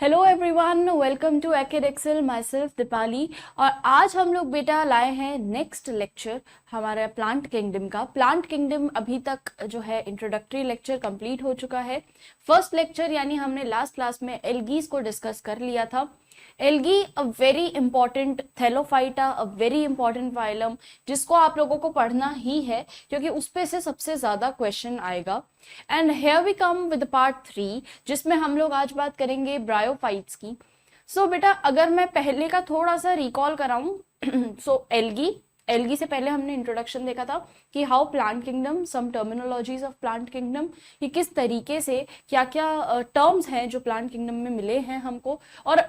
Hello everyone, welcome to Acad Excel. Myself Deepali. और आज हम लोग बेटा लाए हैं नेक्स्ट लेक्चर हमारा प्लांट किंगडम का। प्लांट किंगडम अभी तक जो है इंट्रोडक्टरी लेक्चर कंप्लीट हो चुका है। फर्स्ट लेक्चर यानी हमने लास्ट क्लास में एल्गीज को डिस्कस कर लिया था। Algae a very important Thallophyta, a very important phylum, जिसको आप लोगों को पढ़ना ही है क्योंकि उस पे से सबसे ज्यादा क्वेश्चन आएगा। And here we come with part 3 जिसमें हम लोग आज बात करेंगे ब्रायोफाइट्स की। सो बेटा अगर मैं पहले का थोड़ा सा रिकॉल कराऊं सो एल्गी से पहले हमने इंट्रोडक्शन देखा था कि how plant kingdom, some terminologies of plant kingdom, कि किस तरीके से क्या क्या टर्म्स हैं जो प्लांट किंगडम में मिले हैं हमको, और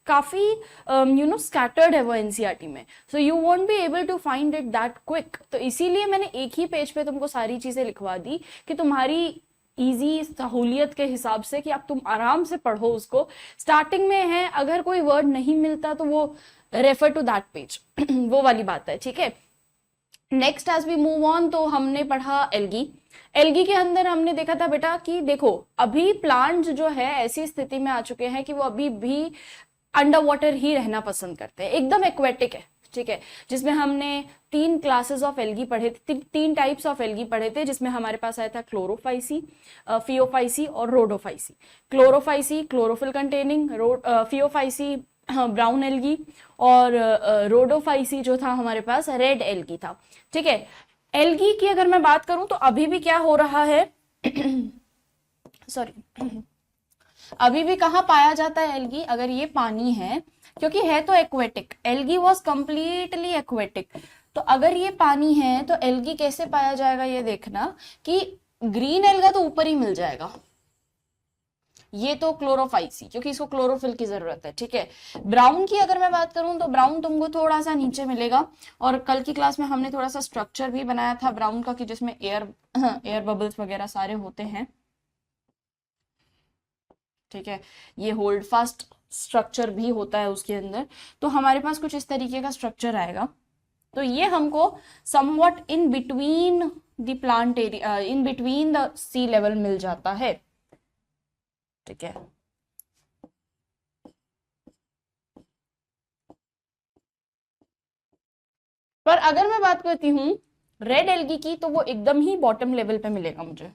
काफी स्कैटर्ड है वो एनसीईआरटी में, so you won't be able to find it that quick. तो इसीलिए मैंने एक ही पेज पे तुमको सारी चीजें लिखवा दी कि तुम्हारी इजी सहूलियत के हिसाब से कि अब तुम आराम से पढ़ो उसको। स्टार्टिंग में है, अगर कोई वर्ड नहीं मिलता तो वो रेफर टू दैट पेज वो वाली बात है, ठीक है। Next as we move on, तो हमने पढ़ा एल्गी। एल्गी के अंदर हमने देखा था बेटा कि देखो अभी प्लांट्स जो है ऐसी स्थिति में आ चुके हैं कि वो अभी भी अंडर वाटर ही रहना पसंद करते हैं, एकदम एक्वेटिक है, ठीक है। जिसमें हमने 3 क्लासेस ऑफ एल्गी पढ़े थे, 3 टाइप्स ऑफ एल्गी पढ़े थे, जिसमें हमारे पास आया था क्लोरोफाइसी, फियोफाइसी और Rhodophyceae. Chlorophyceae chlorophyll containing, Phaeophyceae brown algae, और रोडोफाइसी जो था हमारे पास रेड एल्गी था, ठीक है। एल्गी की अगर मैं बात करूं तो अभी भी क्या हो रहा है सॉरी अभी भी कहाँ पाया जाता है एल्गी? अगर ये पानी है, क्योंकि है तो aquatic, algae was completely aquatic, तो अगर ये पानी है तो एल्गी कैसे पाया जाएगा ये देखना कि ग्रीन एल्गा तो ऊपर ही मिल जाएगा। ये तो क्लोरोफाइसी, क्योंकि इसको क्लोरोफिल की जरूरत है, ठीक है। ब्राउन की अगर मैं बात करूं तो ब्राउन तुमको थोड़ा सा नीचे मिलेगा, और कल की क्लास में हमने थोड़ा सा स्ट्रक्चर भी बनाया था ब्राउन का कि जिसमें एयर बबल्स वगैरह सारे होते हैं, ठीक है। ये होल्ड फास्ट स्ट्रक्चर भी होता है उसके अंदर, तो हमारे पास कुछ इस तरीके का स्ट्रक्चर आएगा। तो ये हमको somewhat in between the plant area, in between the sea level मिल जाता है, ठीक है। पर अगर मैं बात करती हूँ रेड एल्गी की, तो वो एकदम ही बॉटम लेवल पे मिलेगा मुझे।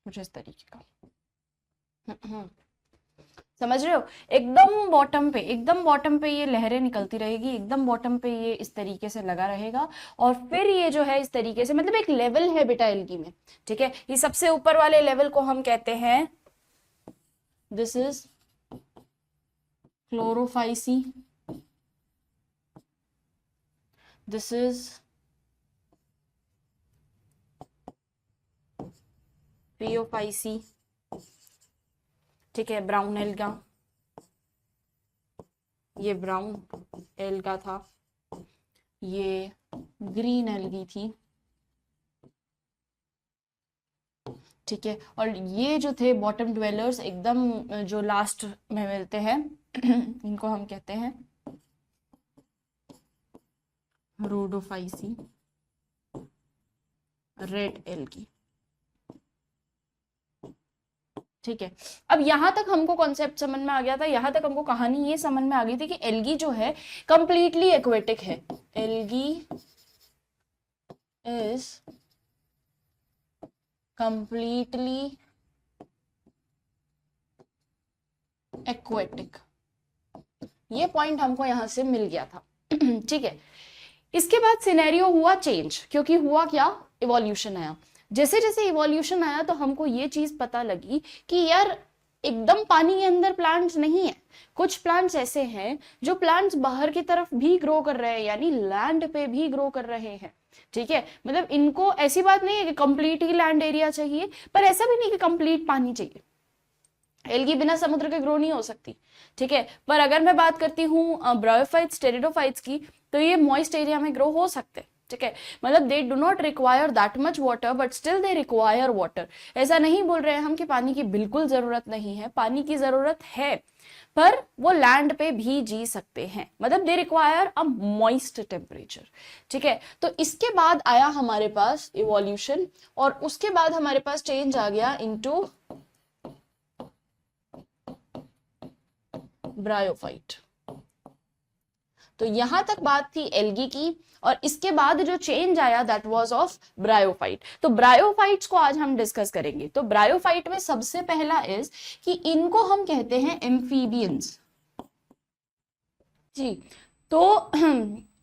कुछ इस तरीके का समझ रहे हो? एकदम बॉटम पे ये लहरें निकलती रहेगी, एकदम बॉटम पे ये इस तरीके से लगा रहेगा, और फिर ये जो है इस तरीके से, मतलब एक लेवल है बेटा एल्गी में, ठीक है। ये सबसे ऊपर वाले लेवल को हम कहते हैं, this is Chlorophyceae, this is Phaeophyceae, ठीक है, ब्राउन एल्गा, ये ब्राउन एल्गा था, ये ग्रीन एल्गी थी, ठीक है। और ये जो थे बॉटम ड्वेलर्स एकदम जो लास्ट में मिलते हैं इनको हम कहते हैं रोडोफाइसी, रेड एल्गी, ठीक है। अब यहां तक हमको कॉन्सेप्ट समझ में आ गया था, यहां तक हमको कहानी ये समझ में आ गई थी कि एल्गी जो है कंप्लीटली एक्वेटिक है। एल्गी इज कंप्लीटली एक्वेटिक, ये पॉइंट हमको यहां से मिल गया था ठीक है। इसके बाद सिनेरियो हुआ चेंज, क्योंकि हुआ क्या, इवोल्यूशन आया। जैसे जैसे इवोल्यूशन आया तो हमको ये चीज पता लगी कि यार एकदम पानी के अंदर प्लांट्स नहीं है, कुछ प्लांट्स ऐसे हैं जो प्लांट्स बाहर की तरफ भी ग्रो कर रहे हैं, यानी लैंड पे भी ग्रो कर रहे हैं, ठीक है। मतलब इनको ऐसी बात नहीं है कि कंप्लीट ही लैंड एरिया चाहिए, पर ऐसा भी नहीं कि कंप्लीट पानी चाहिए। एल्गी बिना समुद्र के ग्रो नहीं हो सकती, ठीक है। पर अगर मैं बात करती हूँ ब्रायोफाइट्स टेरिडोफाइट्स की, तो ये मॉइस्ट एरिया में ग्रो हो सकते हैं, ठीक है, मतलब they do not require that much water but still they require water. ऐसा नहीं बोल रहे हैं हम कि पानी की बिल्कुल जरूरत नहीं है, पानी की जरूरत है, पर वो लैंड पे भी जी सकते हैं, मतलब they require a moist temperature. ठीक है, तो इसके बाद आया हमारे पास इवोल्यूशन, और उसके बाद हमारे पास चेंज आ गया इनटू ब्रायोफाइट। तो यहां तक बात थी एल्गी की, और इसके बाद जो चेंज आया दैट वाज ऑफ ब्रायोफाइट। तो ब्रायोफाइट्स को आज हम डिस्कस करेंगे। तो ब्रायोफाइट में सबसे पहला इज कि इनको हम कहते हैं एम्फीबियंस जी। तो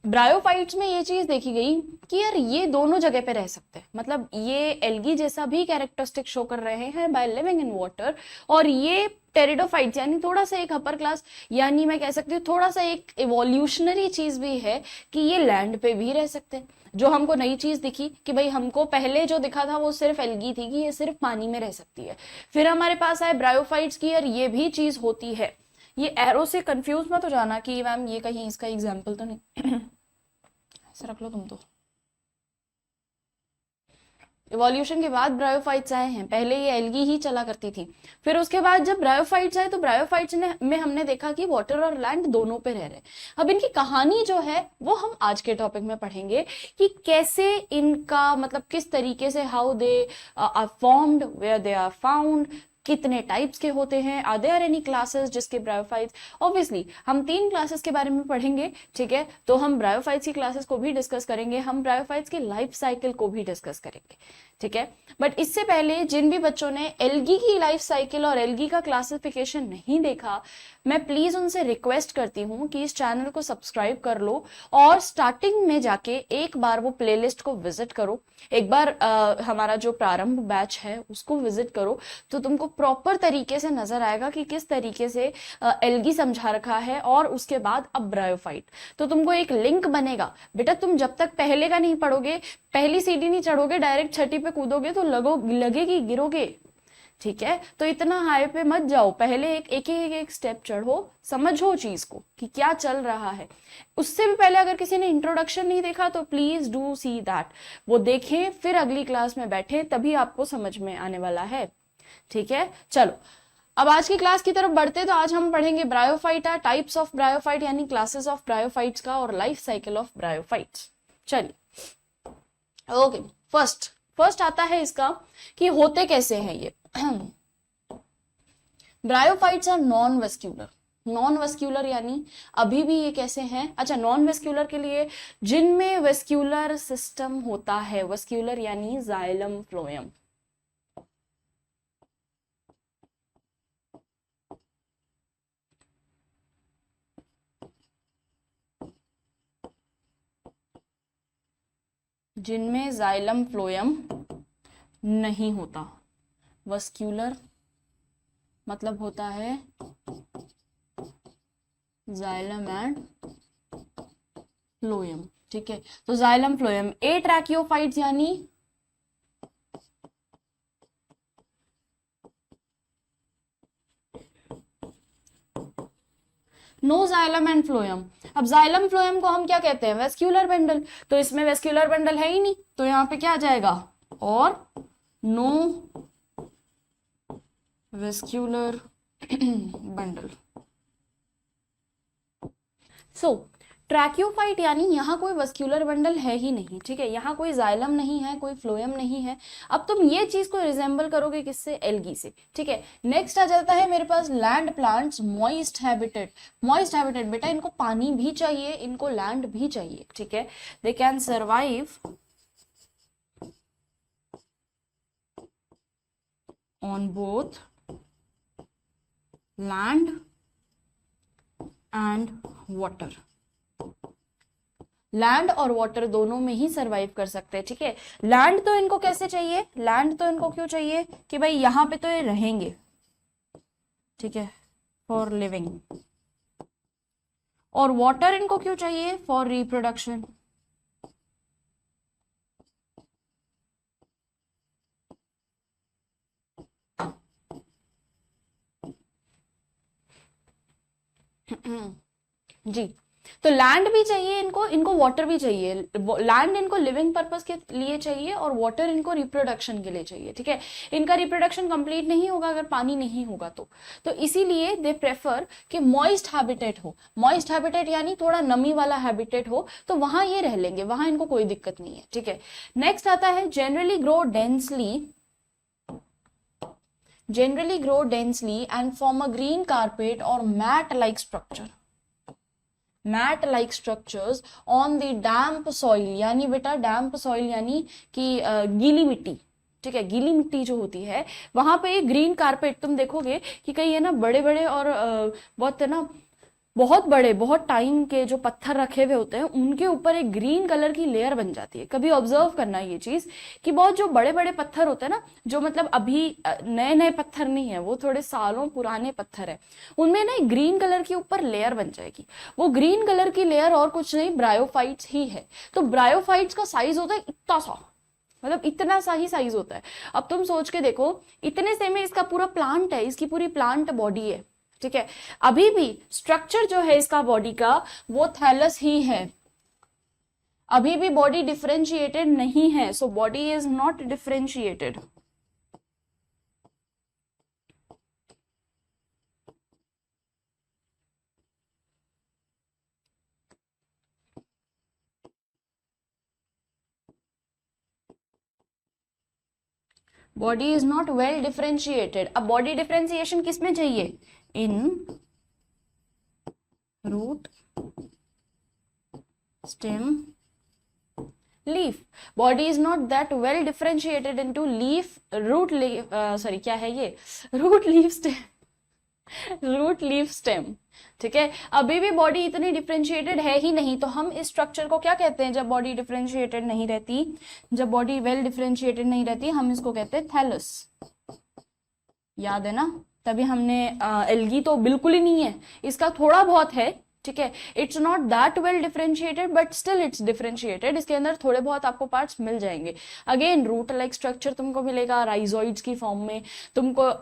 ब्रायोफाइट्स में ये चीज देखी गई कि यार ये दोनों जगह पे रह सकते हैं, मतलब ये एल्गी जैसा भी कैरेक्टरिस्टिक शो कर रहे हैं बाय लिविंग इन वाटर, और ये टेरिडोफाइट्स यानी थोड़ा सा एक अपर क्लास, यानी मैं कह सकती हूँ थोड़ा सा एक इवोल्यूशनरी चीज भी है कि ये लैंड पे भी रह सकते हैं। जो हमको नई चीज दिखी कि भाई हमको पहले जो दिखा था वो सिर्फ एल्गी थी कि ये सिर्फ पानी में रह सकती है, फिर हमारे पास आए ब्रायोफाइट्स की यार ये भी चीज होती है। ये एरो से कंफ्यूज मत हो जाना कि मैम ये कहीं इसका एग्जाम्पल तो नहीं ऐसे रख लो तुम तो। इवोल्यूशन के बाद ब्रायोफाइट्स आए हैं, पहले ये एल्गी ही चला करती थी, फिर उसके बाद जब ब्रायोफाइट्स आए तो ब्रायोफाइट्स ने में हमने देखा कि वाटर और लैंड दोनों पे रह रहे। अब इनकी कहानी जो है वो हम आज के टॉपिक में पढ़ेंगे कि कैसे इनका मतलब किस तरीके से how they are formed, where they are found, कितने टाइप्स के होते हैं, आर देयर एनी क्लासेस जिसके ब्रायोफाइट्स। ऑब्वियसली हम 3 क्लासेस के बारे में पढ़ेंगे, ठीक है, तो हम ब्रायोफाइट्स की क्लासेस को भी डिस्कस करेंगे, हम ब्रायोफाइट्स के लाइफ साइकिल को भी डिस्कस करेंगे, ठीक है। बट इससे पहले जिन भी बच्चों ने एल्गी की लाइफ साइकिल और एल्गी का क्लासिफिकेशन नहीं देखा, मैं प्लीज उनसे रिक्वेस्ट करती हूँ कि इस चैनल को सब्सक्राइब कर लो और स्टार्टिंग में जाके एक बार वो प्लेलिस्ट को विजिट करो, एक बार हमारा जो प्रारंभ बैच है उसको विजिट करो, तो तुमको प्रॉपर तरीके से नजर आएगा कि किस तरीके से एल्गी समझा रखा है, और उसके बाद अब ब्रायोफाइट। तो तुमको एक लिंक बनेगा बेटा, तुम जब तक पहले का नहीं पढ़ोगे, पहली सीढ़ी नहीं चढ़ोगे, डायरेक्ट छठी पे कूदोगे तो लगेगी गिरोगे, ठीक है। तो इतना हाई पे मत जाओ, पहले एक स्टेप चढ़ो, समझो चीज को कि क्या चल रहा है। उससे भी पहले अगर किसी ने इंट्रोडक्शन नहीं देखा तो प्लीज डू सी दैट, वो देखें फिर अगली क्लास में बैठे, तभी आपको समझ में आने वाला है, ठीक है। चलो अब आज की क्लास की तरफ बढ़ते, तो आज हम पढ़ेंगे ब्रायोफाइटा, टाइप्स ऑफ ब्रायोफाइट यानी क्लासेस ऑफ ब्रायोफाइट्स का, और लाइफ साइकिल ऑफ ब्रायोफाइट्स। चलिए ओके, फर्स्ट आता है इसका कि होते कैसे हैं ये। Bryophytes are non vascular. Non vascular यानी अभी भी ये कैसे हैं, अच्छा नॉन वेस्क्यूलर के लिए जिनमें वेस्क्यूलर सिस्टम होता है, वेस्क्यूलर यानी जाइलम फ्लोएम, जिनमें जाइलम फ्लोएम नहीं होता। वेस्क्यूलर मतलब होता है जाइलम एंड फ्लोएम, ठीक है। तो जाइलम फ्लोएम, ए ट्रैकियोफाइट्स यानी नो जाइलम एंड फ्लोएम। अब जाइलम फ्लोएम को हम क्या कहते हैं, वेस्क्यूलर बंडल, तो इसमें वेस्क्यूलर बंडल है ही नहीं, तो यहां पे क्या आ जाएगा, और नो वेस्क्यूलर बंडल। सो ट्रैकियोफाइट यानी यहाँ कोई वेस्क्यूलर बंडल है ही नहीं, ठीक है, यहाँ कोई जाइलम नहीं है, कोई फ्लोएम नहीं है। अब तुम ये चीज को रिजेंबल करोगे किससे, एल्गी से, ठीक है। नेक्स्ट आ जाता है मेरे पास land plants, moist habitat. Moist habitat बेटा इनको पानी भी चाहिए, इनको लैंड भी चाहिए, ठीक है। They can survive on both land and water. Land और वाटर दोनों में ही सरवाइव कर सकते हैं, ठीक है। लैंड तो इनको कैसे चाहिए, लैंड तो इनको क्यों चाहिए कि भाई यहां पे तो ये रहेंगे, ठीक है, फॉर लिविंग। और वाटर इनको क्यों चाहिए, फॉर रिप्रोडक्शन। जी, तो लैंड भी चाहिए इनको, इनको वाटर भी चाहिए। लैंड इनको लिविंग पर्पस के लिए चाहिए और वाटर इनको रिप्रोडक्शन के लिए चाहिए, ठीक है। इनका रिप्रोडक्शन कंप्लीट नहीं होगा अगर पानी नहीं होगा तो इसीलिए दे प्रेफर कि मॉइस्ट हैबिटेट हो। मॉइस्ट हैबिटेट यानी थोड़ा नमी वाला हैबिटेट हो, तो वहां ये रह लेंगे, वहां इनको कोई दिक्कत नहीं है, ठीक है। नेक्स्ट आता है generally grow densely and form a green carpet or mat like structures on the damp soil। यानी बेटा damp soil यानी कि गीली मिट्टी, ठीक है। गीली मिट्टी जो होती है वहां पे ये ग्रीन कारपेट तुम देखोगे कि कई है ना बड़े बड़े और बहुत बड़े बहुत टाइम के जो पत्थर रखे हुए होते हैं उनके ऊपर एक ग्रीन कलर की लेयर बन जाती है। कभी ऑब्जर्व करना ये चीज कि बहुत जो बड़े बड़े पत्थर होते हैं ना, जो मतलब अभी नए नए पत्थर नहीं है, वो थोड़े सालों पुराने पत्थर है, उनमें ना एक ग्रीन कलर की ऊपर लेयर बन जाएगी। वो ग्रीन कलर की लेयर और कुछ नहीं, ब्रायोफाइट्स ही है। तो ब्रायोफाइट्स का साइज होता है इतना सा, मतलब इतना सा ही साइज होता है। अब तुम सोच के देखो, इतने से में इसका पूरा प्लांट है, इसकी पूरी प्लांट बॉडी है, ठीक है। अभी भी स्ट्रक्चर जो है इसका बॉडी का वो थैलस ही है, अभी भी बॉडी डिफरेंशिएटेड नहीं है। So body is not differentiated. Body is not well differentiated. अब बॉडी डिफरेंशिएशन किस में चाहिए? In root, stem, leaf. Body is not that well differentiated into leaf, root, sorry क्या है ये, root leaf stem, root leaf stem, ठीक है। अभी भी बॉडी इतनी डिफरेंशिएटेड है ही नहीं। तो हम इस स्ट्रक्चर को क्या कहते हैं जब बॉडी डिफरेंशिएटेड नहीं रहती, जब बॉडी वेल डिफरेंशिएटेड नहीं रहती, हम इसको कहते हैं थैलस। याद है ना, तभी हमने एल्गी तो बिल्कुल ही नहीं है, इसका थोड़ा बहुत है, ठीक है। It's not that well differentiated but still it's differentiated. इसके अंदर थोड़े बहुत आपको पार्ट्स मिल जाएंगे। अगेन रूट लाइक स्ट्रक्चर तुमको मिलेगा राइजोइड्स की फॉर्म में, तुमको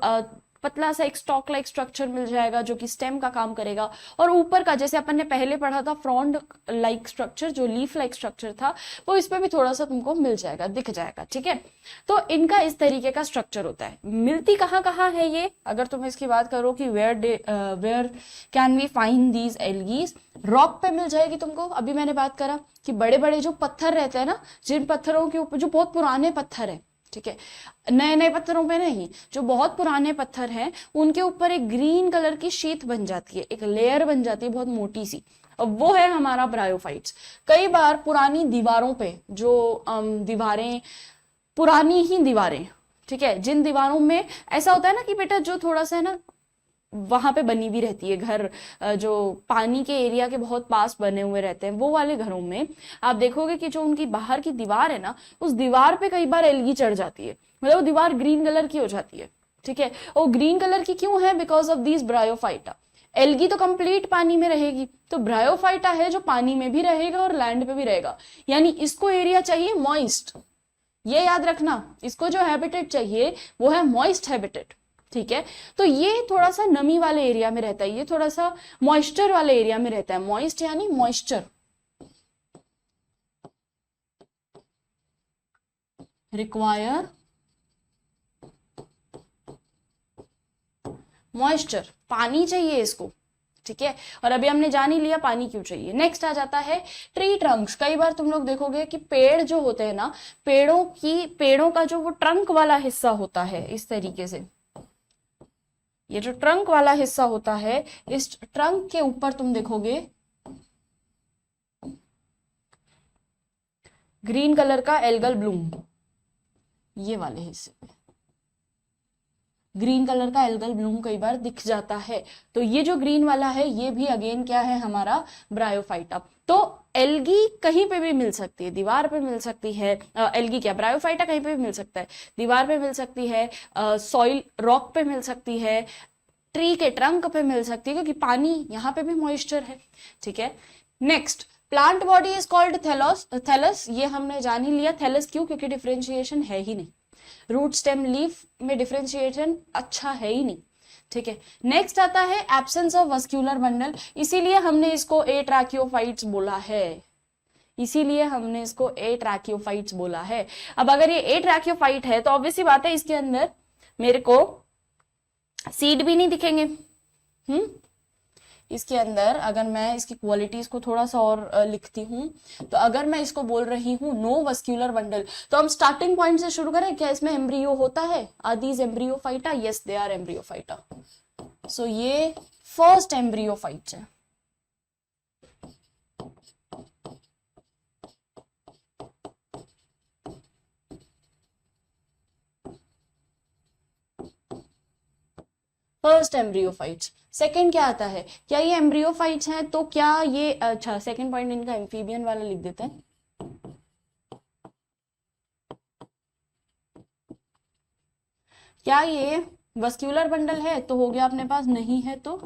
पतला सा एक स्टॉक लाइक स्ट्रक्चर मिल जाएगा जो कि स्टेम का काम करेगा। और ऊपर का जैसे अपन ने पहले पढ़ा था फ्रॉन्ड लाइक स्ट्रक्चर, जो लीफ लाइक स्ट्रक्चर था, वो इस पे भी थोड़ा सा तुमको मिल जाएगा, दिख जाएगा, ठीक है। तो इनका इस तरीके का स्ट्रक्चर होता है। मिलती कहाँ कहाँ है ये, अगर तुम इसकी बात करो कि where can we find these algaes, rock पे मिल जाएगी तुमको। अभी मैंने बात करा कि बड़े बड़े जो पत्थर रहते हैं ना, जिन पत्थरों के ऊपर, जो बहुत पुराने पत्थर है, ठीक है, नए नए पत्थरों पे नहीं, जो बहुत पुराने पत्थर हैं उनके ऊपर एक ग्रीन कलर की शीट बन जाती है, एक लेयर बन जाती है बहुत मोटी सी। अब वो है हमारा ब्रायोफाइट्स। कई बार पुरानी दीवारों पे जो दीवारें, पुरानी ही दीवारें, ठीक है, जिन दीवारों में ऐसा होता है ना कि बेटा जो थोड़ा सा है ना वहां पे बनी भी रहती है घर, जो पानी के एरिया के बहुत पास बने हुए रहते हैं, वो वाले घरों में आप देखोगे कि जो उनकी बाहर की दीवार है ना, उस दीवार पे कई बार एल्गी चढ़ जाती है, मतलब वो दीवार ग्रीन कलर की हो जाती है, ठीक है। वो ग्रीन कलर की क्यों है? Because of these bryophyta. Algae तो कंप्लीट पानी में रहेगी, तो ब्रायोफाइटा है जो पानी में भी रहेगा और लैंड पे भी रहेगा। यानी इसको एरिया चाहिए मॉइस्ट, ये याद रखना, इसको जो हैबिटेट चाहिए वो है मॉइस्ट हैबिटेट, ठीक है। तो ये थोड़ा सा नमी वाले एरिया में रहता है, ये थोड़ा सा मॉइस्चर वाले एरिया में रहता है। मॉइस्ट यानी मॉइस्चर, रिक्वायर मॉइस्चर, पानी चाहिए इसको, ठीक है। और अभी हमने जान ही लिया पानी क्यों चाहिए। नेक्स्ट आ जाता है ट्री ट्रंक्स। कई बार तुम लोग देखोगे कि पेड़ जो होते हैं ना, पेड़ों का जो वो ट्रंक वाला हिस्सा होता है, इस तरीके से ये जो ट्रंक वाला हिस्सा होता है, इस ट्रंक के ऊपर तुम देखोगे ग्रीन कलर का एल्गल ब्लूम, ये वाले हिस्से पे ग्रीन कलर का एल्गल ब्लूम कई बार दिख जाता है। तो ये जो ग्रीन वाला है ये भी अगेन क्या है, हमारा ब्रायोफाइटा। तो एल्गी कहीं पे भी मिल सकती है, दीवार पे मिल सकती है, एल्गी क्या, ब्रायोफाइटा कहीं पे भी मिल सकता है, दीवार पे मिल सकती है, सॉइल रॉक पे मिल सकती है, ट्री के ट्रंक पे मिल सकती है, क्योंकि पानी यहाँ पे भी मॉइस्चर है, ठीक है। Next, plant body is called thallus. ये हमने जान ही लिया, थैलस क्यों, क्योंकि डिफरेंशिएशन है ही नहीं, रूट स्टेम लीफ में डिफरेंशिएशन अच्छा है ही नहीं, ठीक है। नेक्स्ट आता है एब्सेंस ऑफ वस्क्यूलर बंडल, इसीलिए हमने इसको एट्रैकियोफाइट्स बोला है, इसीलिए हमने इसको एट्रैकियोफाइट्स बोला है। अब अगर ये एट्रैकियोफाइट है तो ऑब्वियसली बात है इसके अंदर मेरे को सीड भी नहीं दिखेंगे। इसके अंदर अगर मैं इसकी क्वालिटीज को थोड़ा सा और लिखती हूं, तो अगर मैं इसको बोल रही हूं नो वस्क्यूलर बंडल, तो हम स्टार्टिंग पॉइंट से शुरू करें, क्या इसमें एम्ब्रियो होता है? Are these embryophyta? Yes they are embryophyta. So ये फर्स्ट एम्ब्रियोफाइट है। First embryophytes. सेकंड क्या आता है, क्या ये एम्ब्रियोफाइट्स हैं तो क्या ये, अच्छा सेकंड पॉइंट इनका एम्फीबियन वाला लिख देते हैं। क्या ये वस्क्यूलर बंडल है? तो हो गया अपने पास, नहीं है तो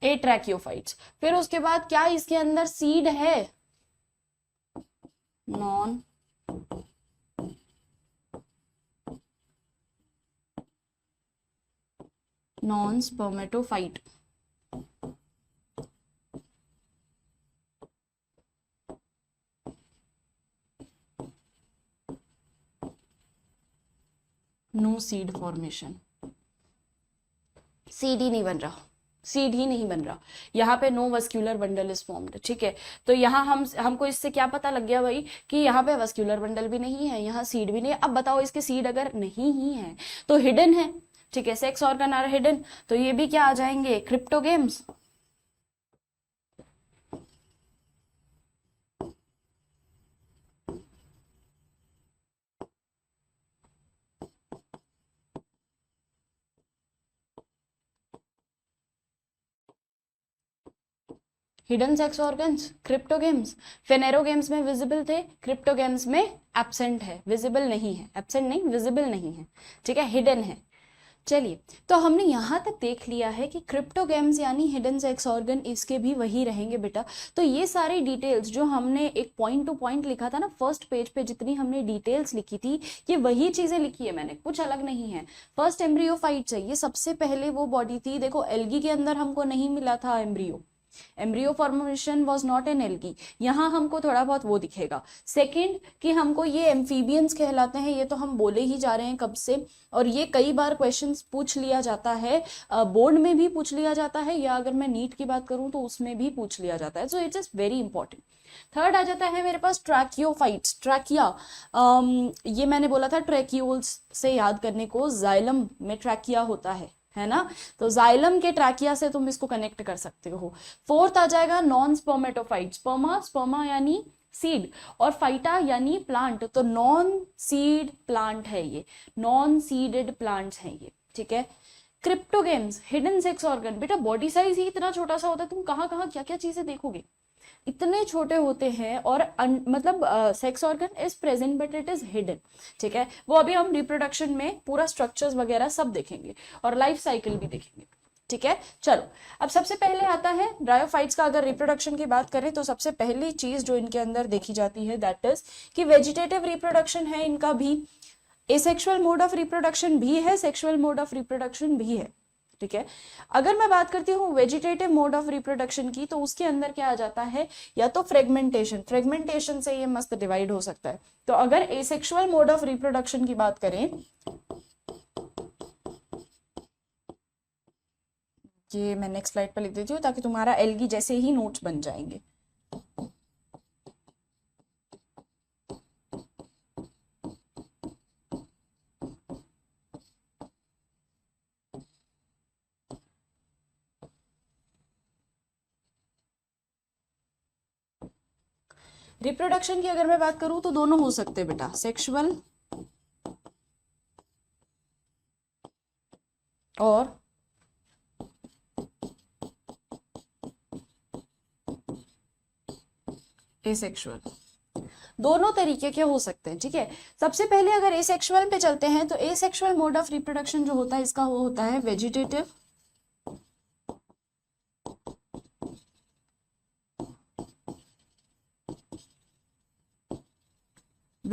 एट्रैकियोफाइट्स। फिर उसके बाद क्या इसके अंदर सीड है? Non non spermatophyte. No seed formation, seed ही नहीं बन रहा, सीड ही नहीं बन रहा, यहाँ पे no vascular bundle is formed. ठीक है, तो यहाँ हमको इससे क्या पता लग गया भाई कि यहाँ पे वस्क्यूलर बंडल भी नहीं है, यहाँ सीड भी नहीं है। अब बताओ इसके सीड अगर नहीं ही है तो हिडन है। ठीक है, सेक्स ऑर्गन आर हिडन, तो ये भी क्या आ जाएंगे? Cryptogams. Hidden sex organs, cryptogams. Phanerogams में विजिबल थे, क्रिप्टोगेम्स में एब्सेंट है, विजिबल नहीं है, एब्सेंट नहीं विजिबल नहीं है। ठीक है, हिडन है। चलिए, तो हमने यहां तक देख लिया है कि क्रिप्टोगेम्स यानी हिडन सेक्स ऑर्गन इसके भी वही रहेंगे बेटा। तो ये सारी डिटेल्स जो हमने एक पॉइंट टू पॉइंट लिखा था ना फर्स्ट पेज पे, जितनी हमने डिटेल्स लिखी थी ये वही चीजें लिखी है मैंने, कुछ अलग नहीं है। फर्स्ट एम्ब्रियोफाइट है, ये सबसे पहले वो बॉडी थी। देखो एल्गी के अंदर हमको नहीं मिला था embryo, embryo formation was not an algae, यहाँ हमको थोड़ा बहुत वो दिखेगा। सेकंड कि हमको ये एम्फीबियंस कहलाते हैं, ये तो हम बोले ही जा रहे हैं कब से, और ये कई बार क्वेश्चंस पूछ लिया जाता है, बोर्ड में भी पूछ लिया जाता है, या अगर मैं नीट की बात करूं तो उसमें भी पूछ लिया जाता है। So it is very important. Third आ जाता है मेरे पास ट्रैकियोफाइट्स। ट्रैकिया, ये मैंने बोला था ट्रैकियोल्स से याद करने को, जाइलम में ट्रैकिया होता है ना, तो जाइलम के ट्रैकिया से तुम इसको कनेक्ट कर सकते हो। फोर्थ आ जाएगा नॉन स्पर्मेटोफाइट। स्पर्मा, स्पर्मा यानी सीड, और फाइटा यानी प्लांट, तो नॉन सीड प्लांट है ये, नॉन सीडेड प्लांट्स हैं ये। ठीक है, क्रिप्टोगेम्स, हिडन सेक्स ऑर्गन। बेटा बॉडी साइज ही इतना छोटा सा होता है, तुम कहाँ कहाँ क्या क्या चीजें देखोगे, इतने छोटे होते हैं, और मतलब sex organ is present but it is hidden. ठीक है, वो अभी हम रिप्रोडक्शन में पूरा स्ट्रक्चर्स वगैरह सब देखेंगे और लाइफ साइकिल भी देखेंगे। ठीक है, चलो अब सबसे पहले आता है ब्रायोफाइट्स का। अगर रिप्रोडक्शन की बात करें तो सबसे पहली चीज जो इनके अंदर देखी जाती है दैट इज कि वेजिटेटिव रिप्रोडक्शन है इनका भी, एसेक्सुअल मोड ऑफ रिप्रोडक्शन भी है, सेक्सुअल मोड ऑफ रिप्रोडक्शन भी है। ठीक है, अगर मैं बात करती हूँ वेजिटेटिव मोड ऑफ रिप्रोडक्शन की, तो उसके अंदर क्या आ जाता है, या तो फ्रेगमेंटेशन, फ्रेगमेंटेशन से ये मस्त डिवाइड हो सकता है। तो अगर एसेक्सुअल मोड ऑफ रिप्रोडक्शन की बात करें, ये मैं नेक्स्ट स्लाइड पर लिख देती हूँ ताकि तुम्हारा एल्गी जैसे ही नोट्स बन जाएंगे। रिप्रोडक्शन की अगर मैं बात करूं तो दोनों हो सकते हैं बेटा, सेक्सुअल और एसेक्सुअल, दोनों तरीके के हो सकते हैं। ठीक है, सबसे पहले अगर एसेक्सुअल पे चलते हैं तो एसेक्सुअल मोड ऑफ रिप्रोडक्शन जो होता है इसका वो होता है वेजिटेटिव,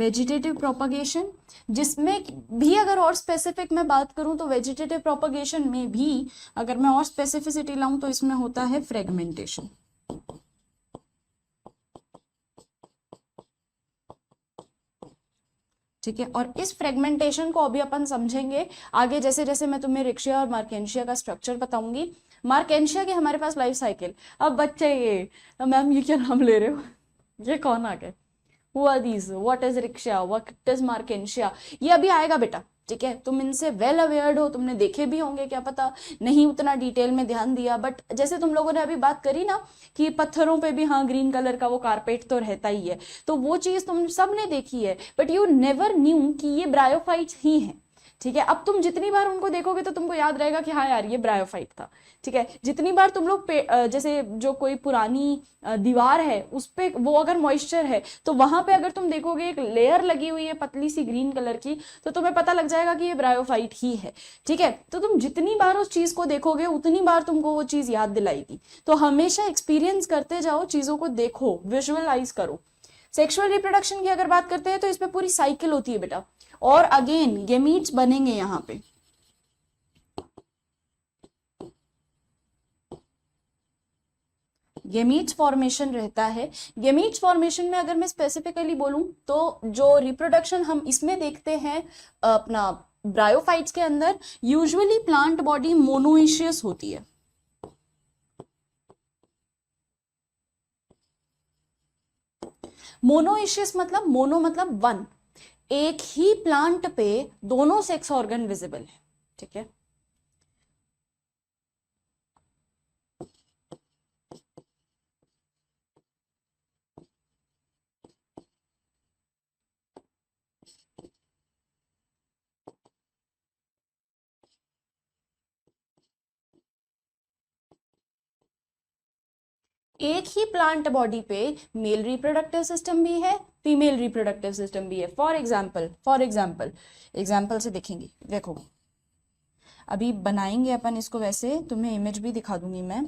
वेजिटेटिव प्रोपगेशन, जिसमें भी अगर और स्पेसिफिक मैं बात करूं तो वेजिटेटिव प्रोपगेशन में भी अगर मैं और स्पेसिफिसिटी लाऊं तो इसमें होता है फ्रेगमेंटेशन। ठीक है, और इस फ्रेगमेंटेशन को अभी अपन समझेंगे आगे, जैसे जैसे मैं तुम्हें रिक्शिया और मार्केंशिया का स्ट्रक्चर बताऊंगी। मार्केंशिया की हमारे पास लाइफ साइकिल, अब बच्चे ये मैम ये क्या नाम ले रहे हो, ये कौन आ गए, Who are these? What is rickshaw? What is markensia? ये अभी आएगा बेटा, ठीक है, तुम इनसे वेल अवेयर्ड हो, तुमने देखे भी होंगे, क्या पता नहीं उतना डिटेल में ध्यान दिया, बट जैसे तुम लोगों ने अभी बात करी ना कि पत्थरों पे भी हाँ ग्रीन कलर का वो कारपेट तो रहता ही है, तो वो चीज तुम सब ने देखी है, बट यू नेवर न्यू कि ये ब्रायोफाइट्स ही हैं। ठीक है, अब तुम जितनी बार उनको देखोगे तो तुमको याद रहेगा कि हाँ यार ये ब्रायोफाइट था। ठीक है, जितनी बार तुम लोग जैसे जो कोई पुरानी दीवार है उस पे वो अगर मॉइस्चर है तो वहां पे अगर तुम देखोगे एक लेयर लगी हुई है पतली सी ग्रीन कलर की, तो तुम्हें पता लग जाएगा कि ये ब्रायोफाइट ही है। ठीक है, तो तुम जितनी बार उस चीज को देखोगे उतनी बार तुमको वो चीज याद दिलाएगी। तो हमेशा एक्सपीरियंस करते जाओ, चीजों को देखो, विजुअलाइज करो। सेक्सुअल रिप्रोडक्शन की अगर बात करते हैं तो इसमें पूरी साइकिल होती है बेटा, और अगेन गेमीट्स बनेंगे यहाँ पे। गेमीट्स फॉर्मेशन रहता है। गेमीट्स फॉर्मेशन में अगर मैं स्पेसिफिकली बोलूं तो जो रिप्रोडक्शन हम इसमें देखते हैं अपना ब्रायोफाइट्स के अंदर, यूजुअली प्लांट बॉडी मोनोइशियस होती है। मोनोइशियस मतलब, मोनो मतलब वन, एक ही प्लांट पे दोनों सेक्स ऑर्गन विजिबल है। ठीक है, एक ही प्लांट बॉडी पे मेल रिप्रोडक्टिव सिस्टम भी है, फीमेल रिप्रोडक्टिव सिस्टम भी है। फॉर एग्जाम्पल से देखेंगे, देखो अभी बनाएंगे अपन इसको, वैसे तुम्हें इमेज भी दिखा दूंगी मैं,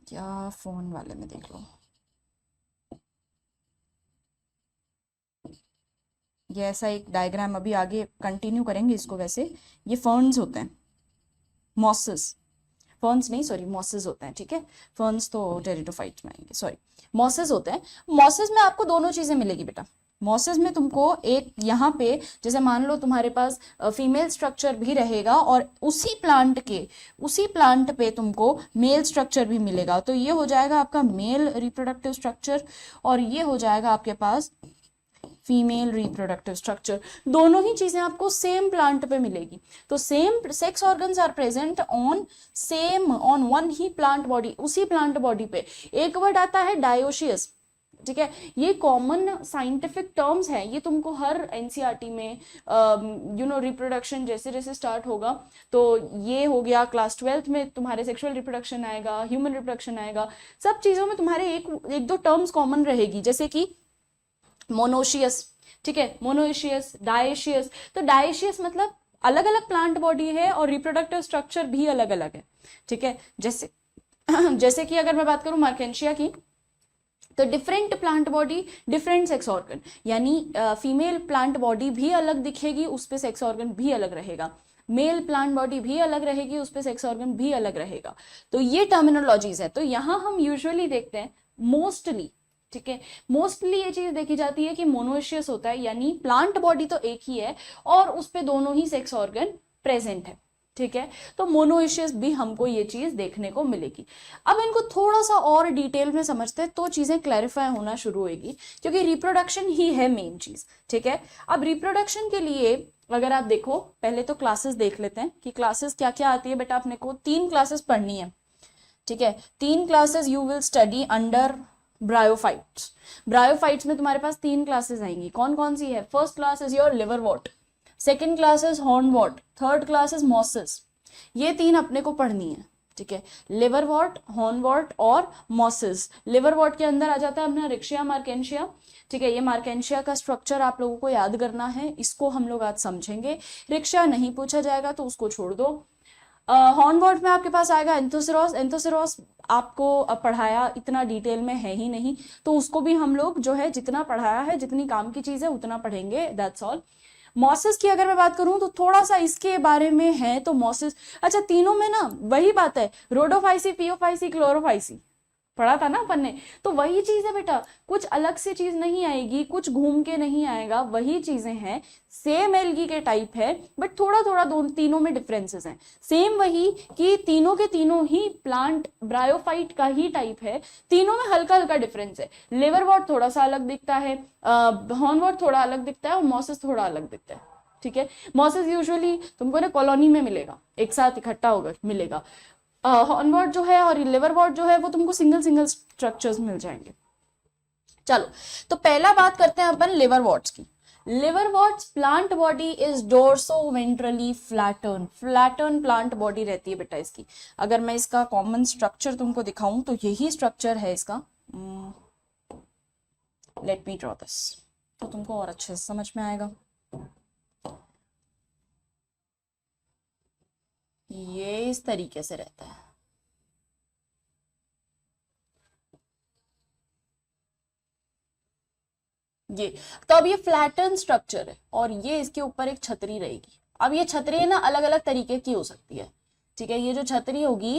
क्या फोन वाले में देख लो, ये ऐसा एक डायग्राम, अभी आगे कंटिन्यू करेंगे इसको। वैसे ये फर्न्स होते हैं, मॉसेस, फर्न्स नहीं सॉरी मॉसेस होते हैं। ठीक है, फर्न्स तो टेरिडोफाइट्स में आएंगे, सॉरी मॉसेस होते हैं। मॉसेस में आपको दोनों चीजें मिलेगी बेटा। मॉसेस में तुमको एक यहाँ पे जैसे मान लो तुम्हारे पास फीमेल स्ट्रक्चर भी रहेगा और उसी प्लांट पे तुमको मेल स्ट्रक्चर भी मिलेगा, तो ये हो जाएगा आपका मेल रिप्रोडक्टिव स्ट्रक्चर और ये हो जाएगा आपके पास फीमेल रिप्रोडक्टिव स्ट्रक्चर। दोनों ही चीजें आपको सेम प्लांट पे मिलेगी। तो same sex organs are present on one ही प्लांट बॉडी, उसी प्लांट बॉडी पे। एक वर्ड आता है डायोशियस। ठीक है, ये कॉमन साइंटिफिक टर्म्स है, ये तुमको हर एनसीईआरटी में रिप्रोडक्शन जैसे जैसे स्टार्ट होगा तो ये हो गया, क्लास 12th में तुम्हारे सेक्सुअल रिप्रोडक्शन आएगा, ह्यूमन रिप्रोडक्शन आएगा, सब चीजों में तुम्हारे एक दो टर्म्स कॉमन रहेगी, जैसे कि मोनोशियस। ठीक है, मोनोशियस, डायशियस। तो डायशियस मतलब अलग अलग प्लांट बॉडी है और रिप्रोडक्टिव स्ट्रक्चर भी अलग अलग है। ठीक है, जैसे कि अगर मैं बात करूं मार्केंशिया की, तो different plant body different sex organ, यानी फीमेल प्लांट बॉडी भी अलग दिखेगी, उस पे सेक्स ऑर्गन भी अलग रहेगा, मेल प्लांट बॉडी भी अलग रहेगी, उस पे सेक्स ऑर्गन भी अलग रहेगा। तो ये टर्मिनोलॉजीज है। तो यहां हम यूजुअली देखते हैं मोस्टली, ठीक है, मोस्टली ये चीज देखी जाती है कि मोनोशियस होता है, यानी प्लांट बॉडी तो एक ही है और उस पे दोनों ही सेक्स ऑर्गन प्रेजेंट है। ठीक है, तो मोनोइशियस भी हमको ये चीज देखने को मिलेगी। अब इनको थोड़ा सा और डिटेल में समझते हैं तो चीजें क्लैरिफाई होना शुरू होगी, क्योंकि रिप्रोडक्शन ही है मेन चीज। ठीक है, अब रिप्रोडक्शन के लिए अगर आप देखो, पहले तो क्लासेस देख लेते हैं कि क्लासेस क्या क्या आती है। बेटा अपने को 3 क्लासेस पढ़नी है। ठीक है, 3 classes you will study under bryophytes. Bryophytes में तुम्हारे पास 3 क्लासेस आएंगी। कौन कौन सी है? First class is your liverwort, second class is hornwort, third class is mosses. ये 3 अपने को पढ़नी है। ठीक है, लिवरवॉर्ट, हॉर्नवॉर्ट और मॉसेस। लिवरवॉर्ट के अंदर आ जाता है अपना रिक्शिया मार्केंशिया। ठीक है, ये मार्केंशिया का स्ट्रक्चर आप लोगों को याद करना है, इसको हम लोग आज समझेंगे। रिक्शिया नहीं पूछा जाएगा तो उसको छोड़ दो। हॉर्नवॉर्ट में आपके पास आएगा एंथोसिरोस। एंथोसिरोस आपको पढ़ाया इतना डिटेल में है ही नहीं, तो उसको भी हम लोग जो है जितना पढ़ाया है, जितनी काम की चीज है उतना पढ़ेंगे, दैट्स ऑल। मॉसिस की अगर मैं बात करूं तो थोड़ा सा इसके बारे में है, तो मॉसिस, अच्छा तीनों में ना वही बात है, रोडोफाइसी, पियोफाइसी, क्लोरोफाइसी पढ़ा था ना अपन ने, तो वही चीज है बेटा, कुछ अलग से चीज नहीं आएगी, कुछ घूम के नहीं आएगा, वही चीजें हैं, सेम एल्गी के टाइप है, बट थोड़ा थोड़ा दोनों तीनों में डिफरेंसेस हैं। सेम वही कि तीनों के तीनों ही प्लांट ब्रायोफाइट का ही टाइप है, तीनों में हल्का हल्का डिफरेंस है। लिवरवॉर्ट थोड़ा सा अलग दिखता है, हॉर्नवॉर्ट थोड़ा अलग दिखता है, और मॉसिस थोड़ा अलग दिखता है, ठीक है। मॉसिस यूजुअली तुमको ना कॉलोनी में मिलेगा, एक साथ इकट्ठा होगा मिलेगा। हॉर्नवॉर्ट जो है और लिवरवॉर्ट जो है वो तुमको सिंगल सिंगल स्ट्रक्चर्स मिल जाएंगे। चलो, तो पहला बात करते हैं अपन लिवरवॉर्ट्स की। Liverworts plant body is dorso ventrally flattened, flattened plant body रहती है बेटा इसकी। अगर मैं इसका कॉमन स्ट्रक्चर तुमको दिखाऊं तो यही स्ट्रक्चर है इसका। लेट मी ड्रॉ दिस, तो तुमको और अच्छे से समझ में आएगा। ये इस तरीके से रहता है, ये। तो अब ये फ्लैटन स्ट्रक्चर है और ये इसके ऊपर एक छतरी रहेगी। अब ये छतरी ना अलग अलग तरीके की हो सकती है, ठीक है। ये जो छतरी होगी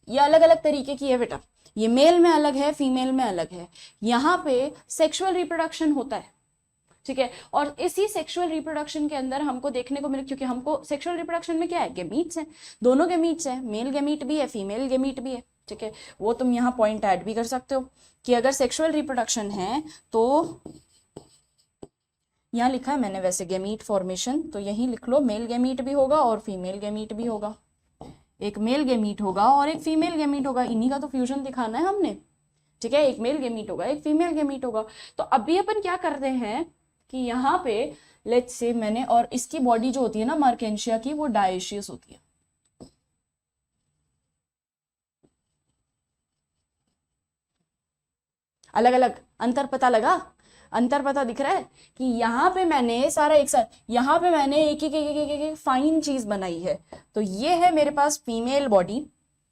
ये अलग अलग तरीके की है बेटा, ये मेल में अलग है, फीमेल में अलग है। यहाँ पे सेक्सुअल रिप्रोडक्शन होता है, ठीक है। और इसी सेक्सुअल रिप्रोडक्शन के अंदर हमको देखने को मिले, क्योंकि हमको सेक्सुअल रिप्रोडक्शन में क्या है, गेमीट्स हैं, दोनों गेमीट्स हैं, मेल गेमीट भी है, फीमेल गेमीट भी है, ठीक है। वो तुम यहाँ पॉइंट ऐड भी कर सकते हो कि अगर सेक्सुअल रिप्रोडक्शन है तो यहाँ लिखा है मैंने वैसे गेमीट फॉर्मेशन, तो यही लिख लो, मेल गेमीट भी होगा और फीमेल गेमीट भी होगा। एक मेल गेमीट होगा और एक फीमेल गेमीट होगा, इन्हीं का तो फ्यूजन दिखाना है हमने, ठीक है। एक मेल गेमीट होगा, एक फीमेल गेमीट होगा। तो अभी अपन क्या करते हैं कि यहाँ पे लेट्स से मैंने, और इसकी बॉडी जो होती है ना मार्केंशिया की, वो डायशियस होती है। अलग अलग अंतर पता लगा, अंतर पता दिख रहा है कि यहाँ पे मैंने सारा एक साथ, यहाँ पे मैंने एक एक एक एक एक, एक फाइन चीज बनाई है। तो ये है मेरे पास फीमेल बॉडी,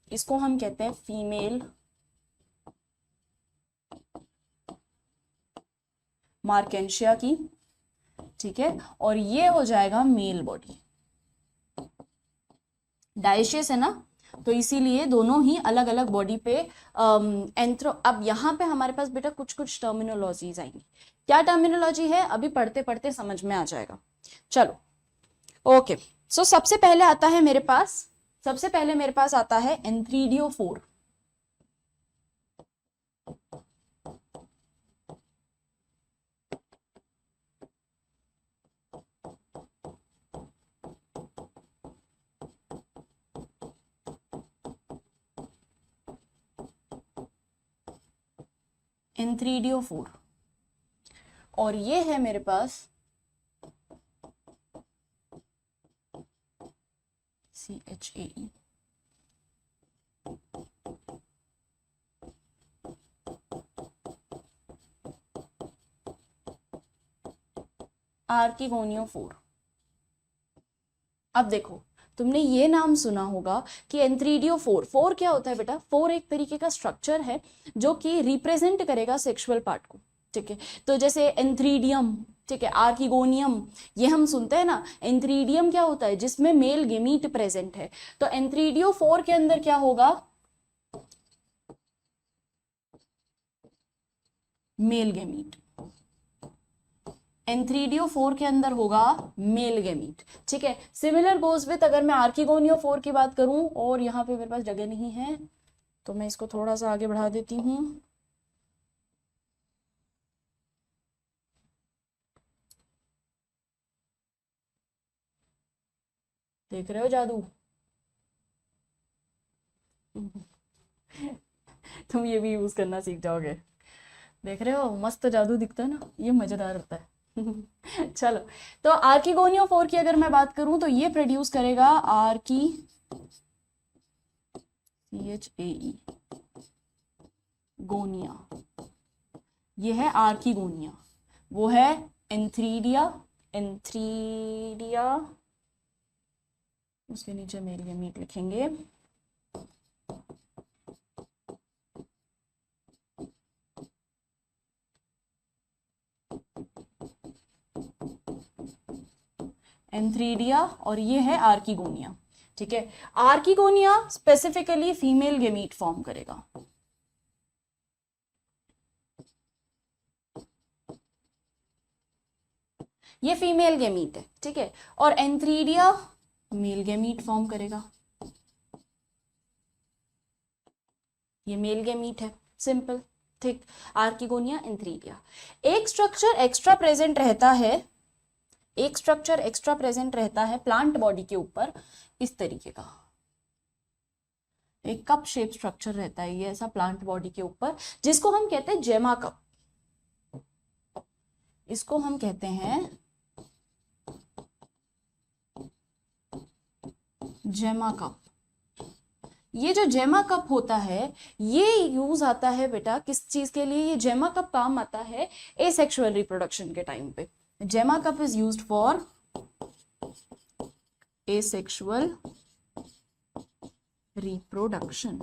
इसको हम कहते हैं फीमेल मार्केंशिया की, ठीक है। और ये हो जाएगा मेल बॉडी, डायशियस है ना, तो इसीलिए दोनों ही अलग अलग बॉडी पे एंथ्रो। अब यहाँ पे हमारे पास बेटा कुछ कुछ टर्मिनोलॉजीज आएंगी, क्या टर्मिनोलॉजी है अभी पढ़ते पढ़ते समझ में आ जाएगा। चलो, ओके। सो सबसे पहले आता है मेरे पास, सबसे पहले मेरे पास आता है एंथ्रीडियोफोर। एंथ्रीडियोफोर, और ये है मेरे पास CHAE। आर्किगोनियोफोर। अब देखो, तुमने ये नाम सुना होगा कि एंथ्रीडियोफोर, फोर क्या होता है बेटा, फोर एक तरीके का स्ट्रक्चर है जो कि रिप्रेजेंट करेगा सेक्सुअल पार्ट को, ठीक है। तो जैसे एंथ्रीडियम, ठीक है, आर्किगोनियम, ये हम सुनते हैं ना। एंथ्रीडियम क्या होता है, जिसमें मेल गेमीट प्रेजेंट है, तो एंथ्रीडियोफोर के अंदर क्या होगा, मेल गेमीट। एंथ्रीडियोफोर के अंदर होगा मेल गेमीट, ठीक है। सिमिलर गोज विथ, अगर मैं आर्किगोनियोफोर की बात करूं, और यहाँ पे मेरे पास जगह नहीं है तो मैं इसको थोड़ा सा आगे बढ़ा देती हूँ। देख रहे हो जादू तुम ये भी यूज करना सीख जाओगे, देख रहे हो मस्त जादू दिखता है ना, ये मजेदार होता है चलो, तो आर्किगोनियोफोर की अगर मैं बात करूं तो ये प्रोड्यूस करेगा आर्की CHAE गोनिया, ये है आर्किगोनिया, वो है एंथ्रीडिया, एंथ्रीडिया उसके नीचे मेल गैमीट लिखेंगे। एंथ्रीडिया और ये है आर्किगोनिया। ठीक है, archegonia specifically female gamete form करेगा। ये फीमेल गैमीट है, ठीक है, और एंथ्रीडिया मेल गैमीट फॉर्म करेगा। ये मेल गैमीट है, सिंपल। ठीक, आर्किगोनिया, एंथ्रीडिया। एक स्ट्रक्चर एक्स्ट्रा प्रेजेंट रहता है, एक स्ट्रक्चर एक्स्ट्रा प्रेजेंट रहता है प्लांट बॉडी के ऊपर, इस तरीके का एक कप शेप स्ट्रक्चर रहता है ये ऐसा प्लांट बॉडी के ऊपर, जिसको हम कहते हैं जेमा कप। इसको हम कहते हैं जेमा कप। ये जो जेमा कप होता है ये यूज आता है बेटा किस चीज के लिए? ये जेमा कप काम आता है एसेक्सुअल रिप्रोडक्शन के टाइम पे। जेमा cup is used for asexual reproduction.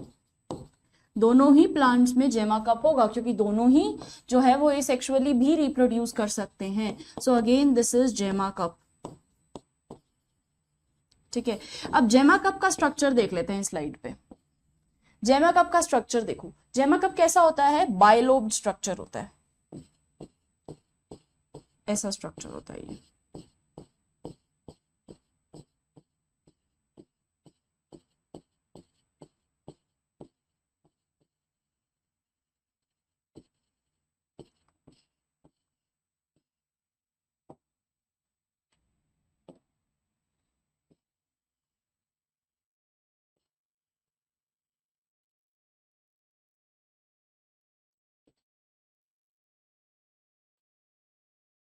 दोनों ही प्लांट्स में जेमा कप होगा क्योंकि दोनों ही जो है वो एसेक्सुअली भी रिप्रोड्यूस कर सकते हैं। सो अगेन दिस इज जेमा कप। ठीक है, अब जेमा कप का स्ट्रक्चर देख लेते हैं स्लाइड पे। जेमा कप का स्ट्रक्चर देखो, जेमा कप कैसा होता है? बायलोब्ड स्ट्रक्चर होता है, ऐसा स्ट्रक्चर होता है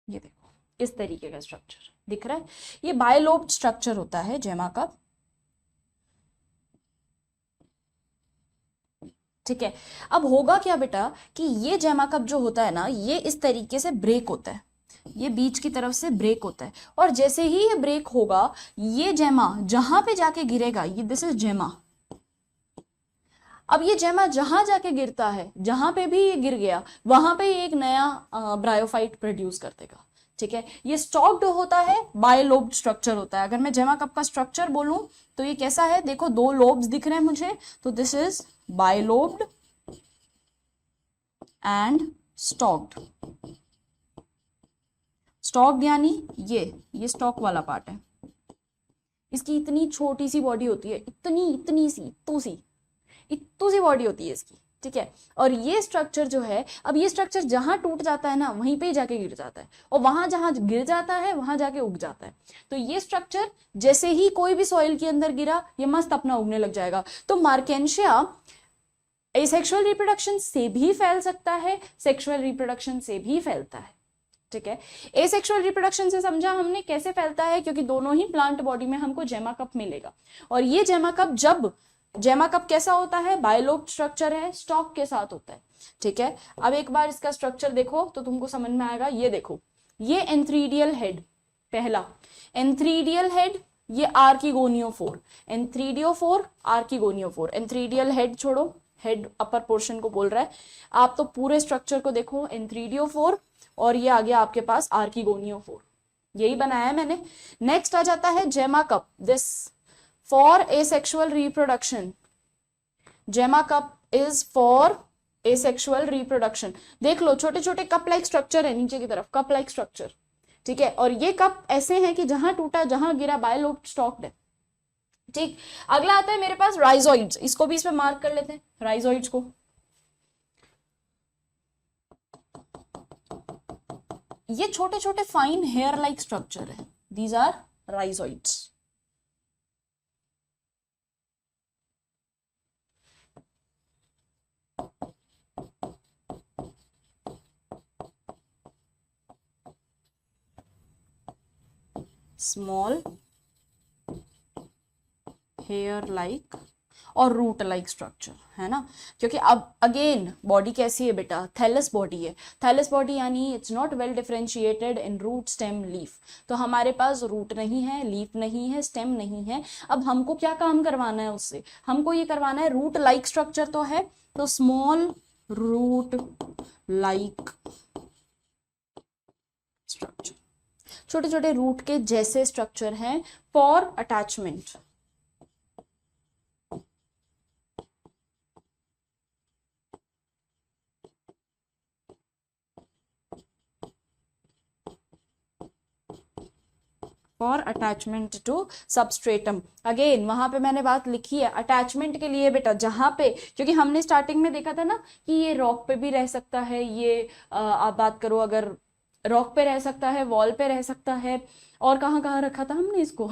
ये देखो इस तरीके का स्ट्रक्चर दिख रहा है, ये बायलोब्ड स्ट्रक्चर होता है जेमा कप। ठीक है, अब होगा क्या बेटा कि ये जेमा कप जो होता है ना ये इस तरीके से ब्रेक होता है, ये बीच की तरफ से ब्रेक होता है, और जैसे ही ये ब्रेक होगा ये जेमा जहां पे जाके गिरेगा, ये दिस इज जेमा। अब ये जेमा जहां जाके गिरता है, जहां पे भी ये गिर गया वहां पे एक नया ब्रायोफाइट प्रोड्यूस कर देगा। ठीक है, ये स्टॉक्ड होता है, बायलोब्ड स्ट्रक्चर होता है। अगर मैं जेमा कप का स्ट्रक्चर बोलूं तो ये कैसा है? देखो दो लोब्स दिख रहे हैं मुझे, तो this is bilobed and stocked. Stocked यानी ये स्टॉक वाला पार्ट है, इसकी इतनी छोटी सी बॉडी होती है, इतनी सी बॉडी होती है इसकी। ठीक है, और ये स्ट्रक्चर जो है, अब ये स्ट्रक्चर जहां टूट जाता है ना वहीं पे ही जाके गिर जाता है, और वहां जहां गिर जाता है वहां जाके उग जाता है। तो ये स्ट्रक्चर जैसे ही कोई भी सॉइल के अंदर गिरा ये मस्त अपना उगने लग जाएगा। तो मार्केंशिया एसेक्सुअल रिप्रोडक्शन से भी फैल सकता है, सेक्सुअल रिप्रोडक्शन से भी फैलता है। ठीक है, एसेक्सुअल रिप्रोडक्शन से समझा हमने कैसे फैलता है, क्योंकि दोनों ही प्लांट बॉडी में हमको जेमा कप मिलेगा, और ये जेमा कप जेमा कप कैसा होता है? बायलोब्ड स्ट्रक्चर है, स्टॉक के साथ होता है। ठीक है, अब एक बार इसका स्ट्रक्चर देखो तो तुमको समझ में आएगा। ये देखो, ये एंथ्रीडियल हेड, पहला एंथ्रीडियल हेड, ये आर्किगोनियोफोर, एंथ्रीडियोफोर, आर्किगोनियोफोर। एंथ्रीडियल हेड छोड़ो, हेड अपर पोर्शन को बोल रहा है, आप तो पूरे स्ट्रक्चर को देखो, एंथ्रीडियोफोर, और ये आ गया आपके पास आर्किगोनियोफोर, यही बनाया है मैंने। नेक्स्ट आ जाता है gemma cup, this for asexual reproduction. Gemma cup is for asexual reproduction. देख लो छोटे छोटे कप लाइक स्ट्रक्चर है नीचे की तरफ, कप लाइक स्ट्रक्चर। ठीक है, और ये कप ऐसे हैं कि जहां टूटा जहां गिरा बायलोब्ड स्टॉक्ड है। ठीक, अगला आता है मेरे पास राइजोइड्स, इसको भी इसमें मार्क कर लेते हैं राइजोइड्स को। ये छोटे छोटे फाइन हेयर लाइक स्ट्रक्चर है, these are rhizoids. Small hair like, और रूट लाइक स्ट्रक्चर, है ना। क्योंकि अब अगेन बॉडी कैसी है बेटा, थैलस बॉडी है। थैलस बॉडी यानी it's not well differentiated in root stem leaf. तो हमारे पास रूट नहीं है, लीफ नहीं है, स्टेम नहीं है। अब हमको क्या काम करवाना है उससे, हमको ये करवाना है, रूट लाइक स्ट्रक्चर तो है, तो स्मॉल रूट लाइक स्ट्रक्चर, छोटे छोटे रूट के जैसे स्ट्रक्चर हैं for attachment. For attachment to substratum. Again वहां पे मैंने बात लिखी है अटैचमेंट के लिए बेटा, जहां पे, क्योंकि हमने स्टार्टिंग में देखा था ना कि ये रॉक पे भी रह सकता है, ये आप बात करो अगर रॉक पे रह सकता है, वॉल पे रह सकता है, और कहाँ कहाँ रखा था हमने इसको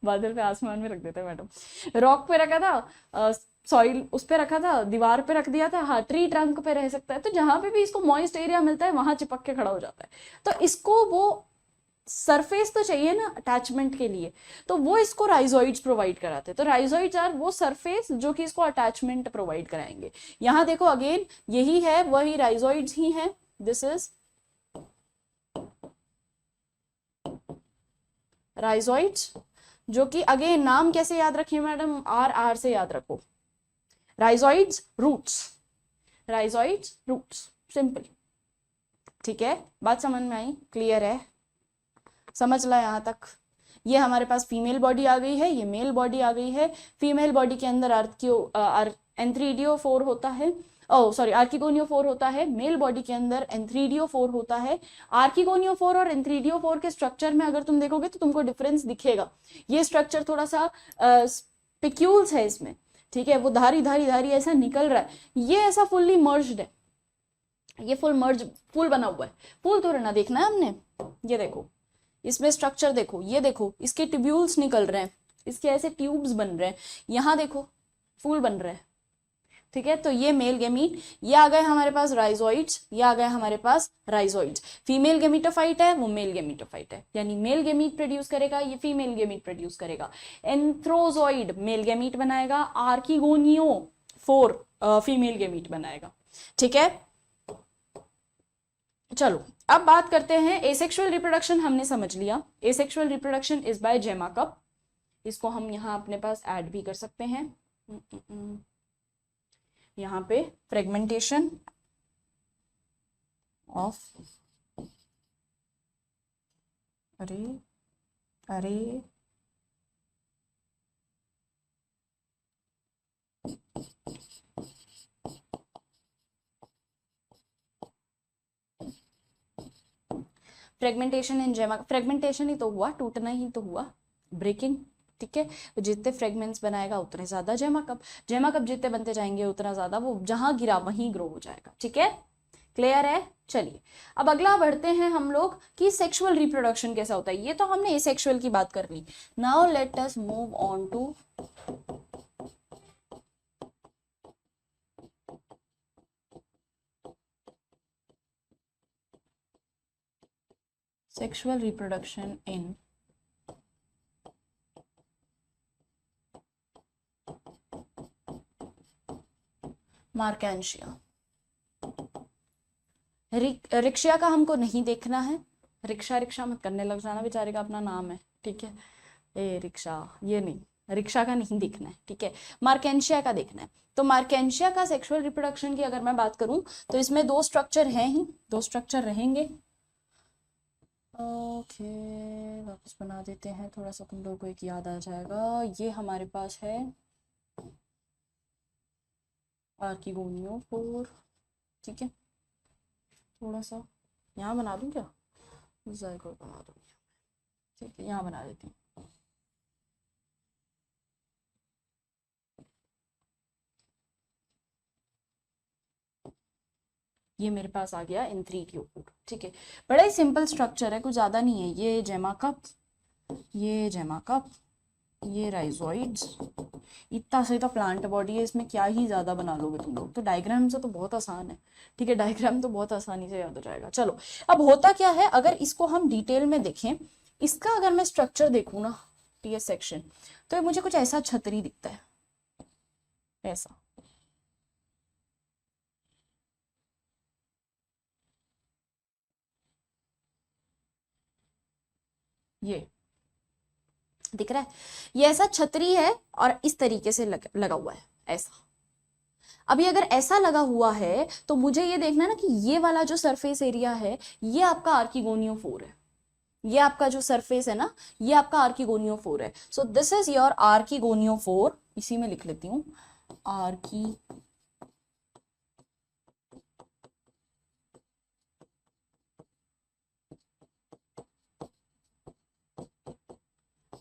बादल पे, आसमान में रख देते हैं मैडम। रॉक पे रखा था, सॉइल उस पे रखा था, दीवार पे रख दिया था, हाँ ट्री ट्रंक पे रह सकता है। तो जहां पे भी इसको मॉइस्ट एरिया मिलता है वहां चिपक के खड़ा हो जाता है। तो इसको वो सरफेस तो चाहिए ना अटैचमेंट के लिए, तो वो इसको राइजोइड्स प्रोवाइड कराते हैं। तो राइजोइड्स आर वो सरफेस जो कि इसको अटैचमेंट प्रोवाइड कराएंगे। यहाँ देखो अगेन यही है, वही राइजोइड्स ही है। दिस इज राइजोइड्स, जो कि अगेन नाम कैसे याद रखिए मैडम, आर आर से याद रखो। Rhizoids roots, rhizoids roots, simple. ठीक है, बात समझ में आई, क्लियर है, समझ ला यहाँ तक। ये हमारे पास फीमेल बॉडी आ गई है, ये मेल बॉडी आ गई है। फीमेल बॉडी के अंदर एंथ्रीडियोफोर होता है, आर्किगोनियोफोर होता है। मेल बॉडी के अंदर एंथ्रीडियोफोर होता है। आर्किगोनियोफोर और एंथ्रीडियोफोर के स्ट्रक्चर में अगर तुम देखोगे तो तुमको डिफरेंस दिखेगा। ये स्ट्रक्चर थोड़ा सा पिक्यूल्स है इसमें, ठीक है, वो धारी धारी धारी ऐसा निकल रहा है। ये ऐसा फुल्ली मर्ज्ड है, ये फुल बना हुआ है। फुल थोड़ा ना देखना है हमने। ये देखो इसमें स्ट्रक्चर देखो, ये देखो इसके ट्यूब्यूल्स निकल रहे हैं, इसके ऐसे ट्यूब्स बन रहे हैं, यहाँ देखो फूल बन रहे हैं। ठीक है, तो ये मेल गेमीट, ये आ गए हमारे पास राइजोइड्स, ये आ गए हमारे पास राइजोइड्स। फीमेल गेमीटोफाइट है, वो मेल गेमीटोफाइट है, यानी मेल गेमीट प्रोड्यूस करेगा, ये फीमेल गेमीट प्रोड्यूस करेगा। एंथ्रोजोइड मेल गेमीट बनाएगा, आर्किगोनियो फोर फीमेल गेमीट बनाएगा। ठीक है, चलो अब बात करते हैं एसेक्सुअल रिप्रोडक्शन। हमने समझ लिया एसेक्सुअल रिप्रोडक्शन इज बाय जेमा कप। इसको हम यहाँ अपने पास ऐड भी कर सकते हैं। यहाँ पे फ्रेगमेंटेशन ऑफ, अरे अरे फ्रेगमेंटेशन इन जेमा, फ्रेगमेंटेशन ही तो हुआ, टूटना ही तो हुआ, ब्रेकिंग। ठीक है, तो जितने फ्रेगमेंट्स बनाएगा उतने ज्यादा जेमा कप, जेमा कप जितने बनते जाएंगे उतना ज्यादा वो जहां गिरा वहीं ग्रो हो जाएगा। ठीक है, क्लियर है। चलिए अब अगला बढ़ते हैं हम लोग कि सेक्सुअल रिप्रोडक्शन कैसा होता है। ये तो हमने एसेक्सुअल की बात कर ली। Now let us move on to sexual reproduction in Marchantia. Riccia का हमको नहीं देखना है, रिक्शा रिक्शा मत करने लग जाना, बेचारे का अपना नाम है। ठीक है, ए रिक्शा, ये नहीं, रिक्शा का नहीं देखना है। ठीक है, मार्केंशिया का देखना है। तो मार्केंशिया का सेक्सुअल रिप्रोडक्शन की अगर मैं बात करूं तो इसमें दो स्ट्रक्चर हैं ही, दो स्ट्रक्चर रहेंगे। ओके, वापस बना देते हैं, थोड़ा सा तुम लोगों को एक याद आ जाएगा। ये हमारे पास है आर्किगोनियोफोर। ठीक है, थोड़ा सा यहाँ बना दूँ क्या, ज़ाइगोट बना दूँगी। ठीक है, यहाँ बना देती हूँ। ये मेरे पास आ गया एंथ्रीडियोफोर। ठीक है, बड़ा ही सिंपल स्ट्रक्चर है, कुछ ज़्यादा नहीं है। ये जेमा कप, ये जेमा कप, ये राइजोइड्स, इतना सही तो प्लांट बॉडी है, इसमें क्या ही ज़्यादा बना लोगे तुम लोग। तो डायग्राम से तो बहुत आसान है। ठीक है, डायग्राम तो बहुत आसानी से याद हो जाएगा। चलो अब होता क्या है, अगर इसको हम डिटेल में देखें, इसका अगर मैं स्ट्रक्चर देखूँ ना टीएस सेक्शन, तो मुझे कुछ ऐसा छतरी दिखता है। ऐसा। ये दिख रहा है, ये ऐसा छतरी है और इस तरीके से लगा हुआ है ऐसा। अभी अगर ऐसा लगा हुआ है तो मुझे ये देखना है ना कि ये वाला जो सरफेस एरिया है ये आपका आर्किगोनियोफोर है, ये आपका जो सरफेस है ना ये आपका आर्किगोनियोफोर है। सो दिस इज योर आर्किगोनियोफोर, इसी में लिख लेती हूँ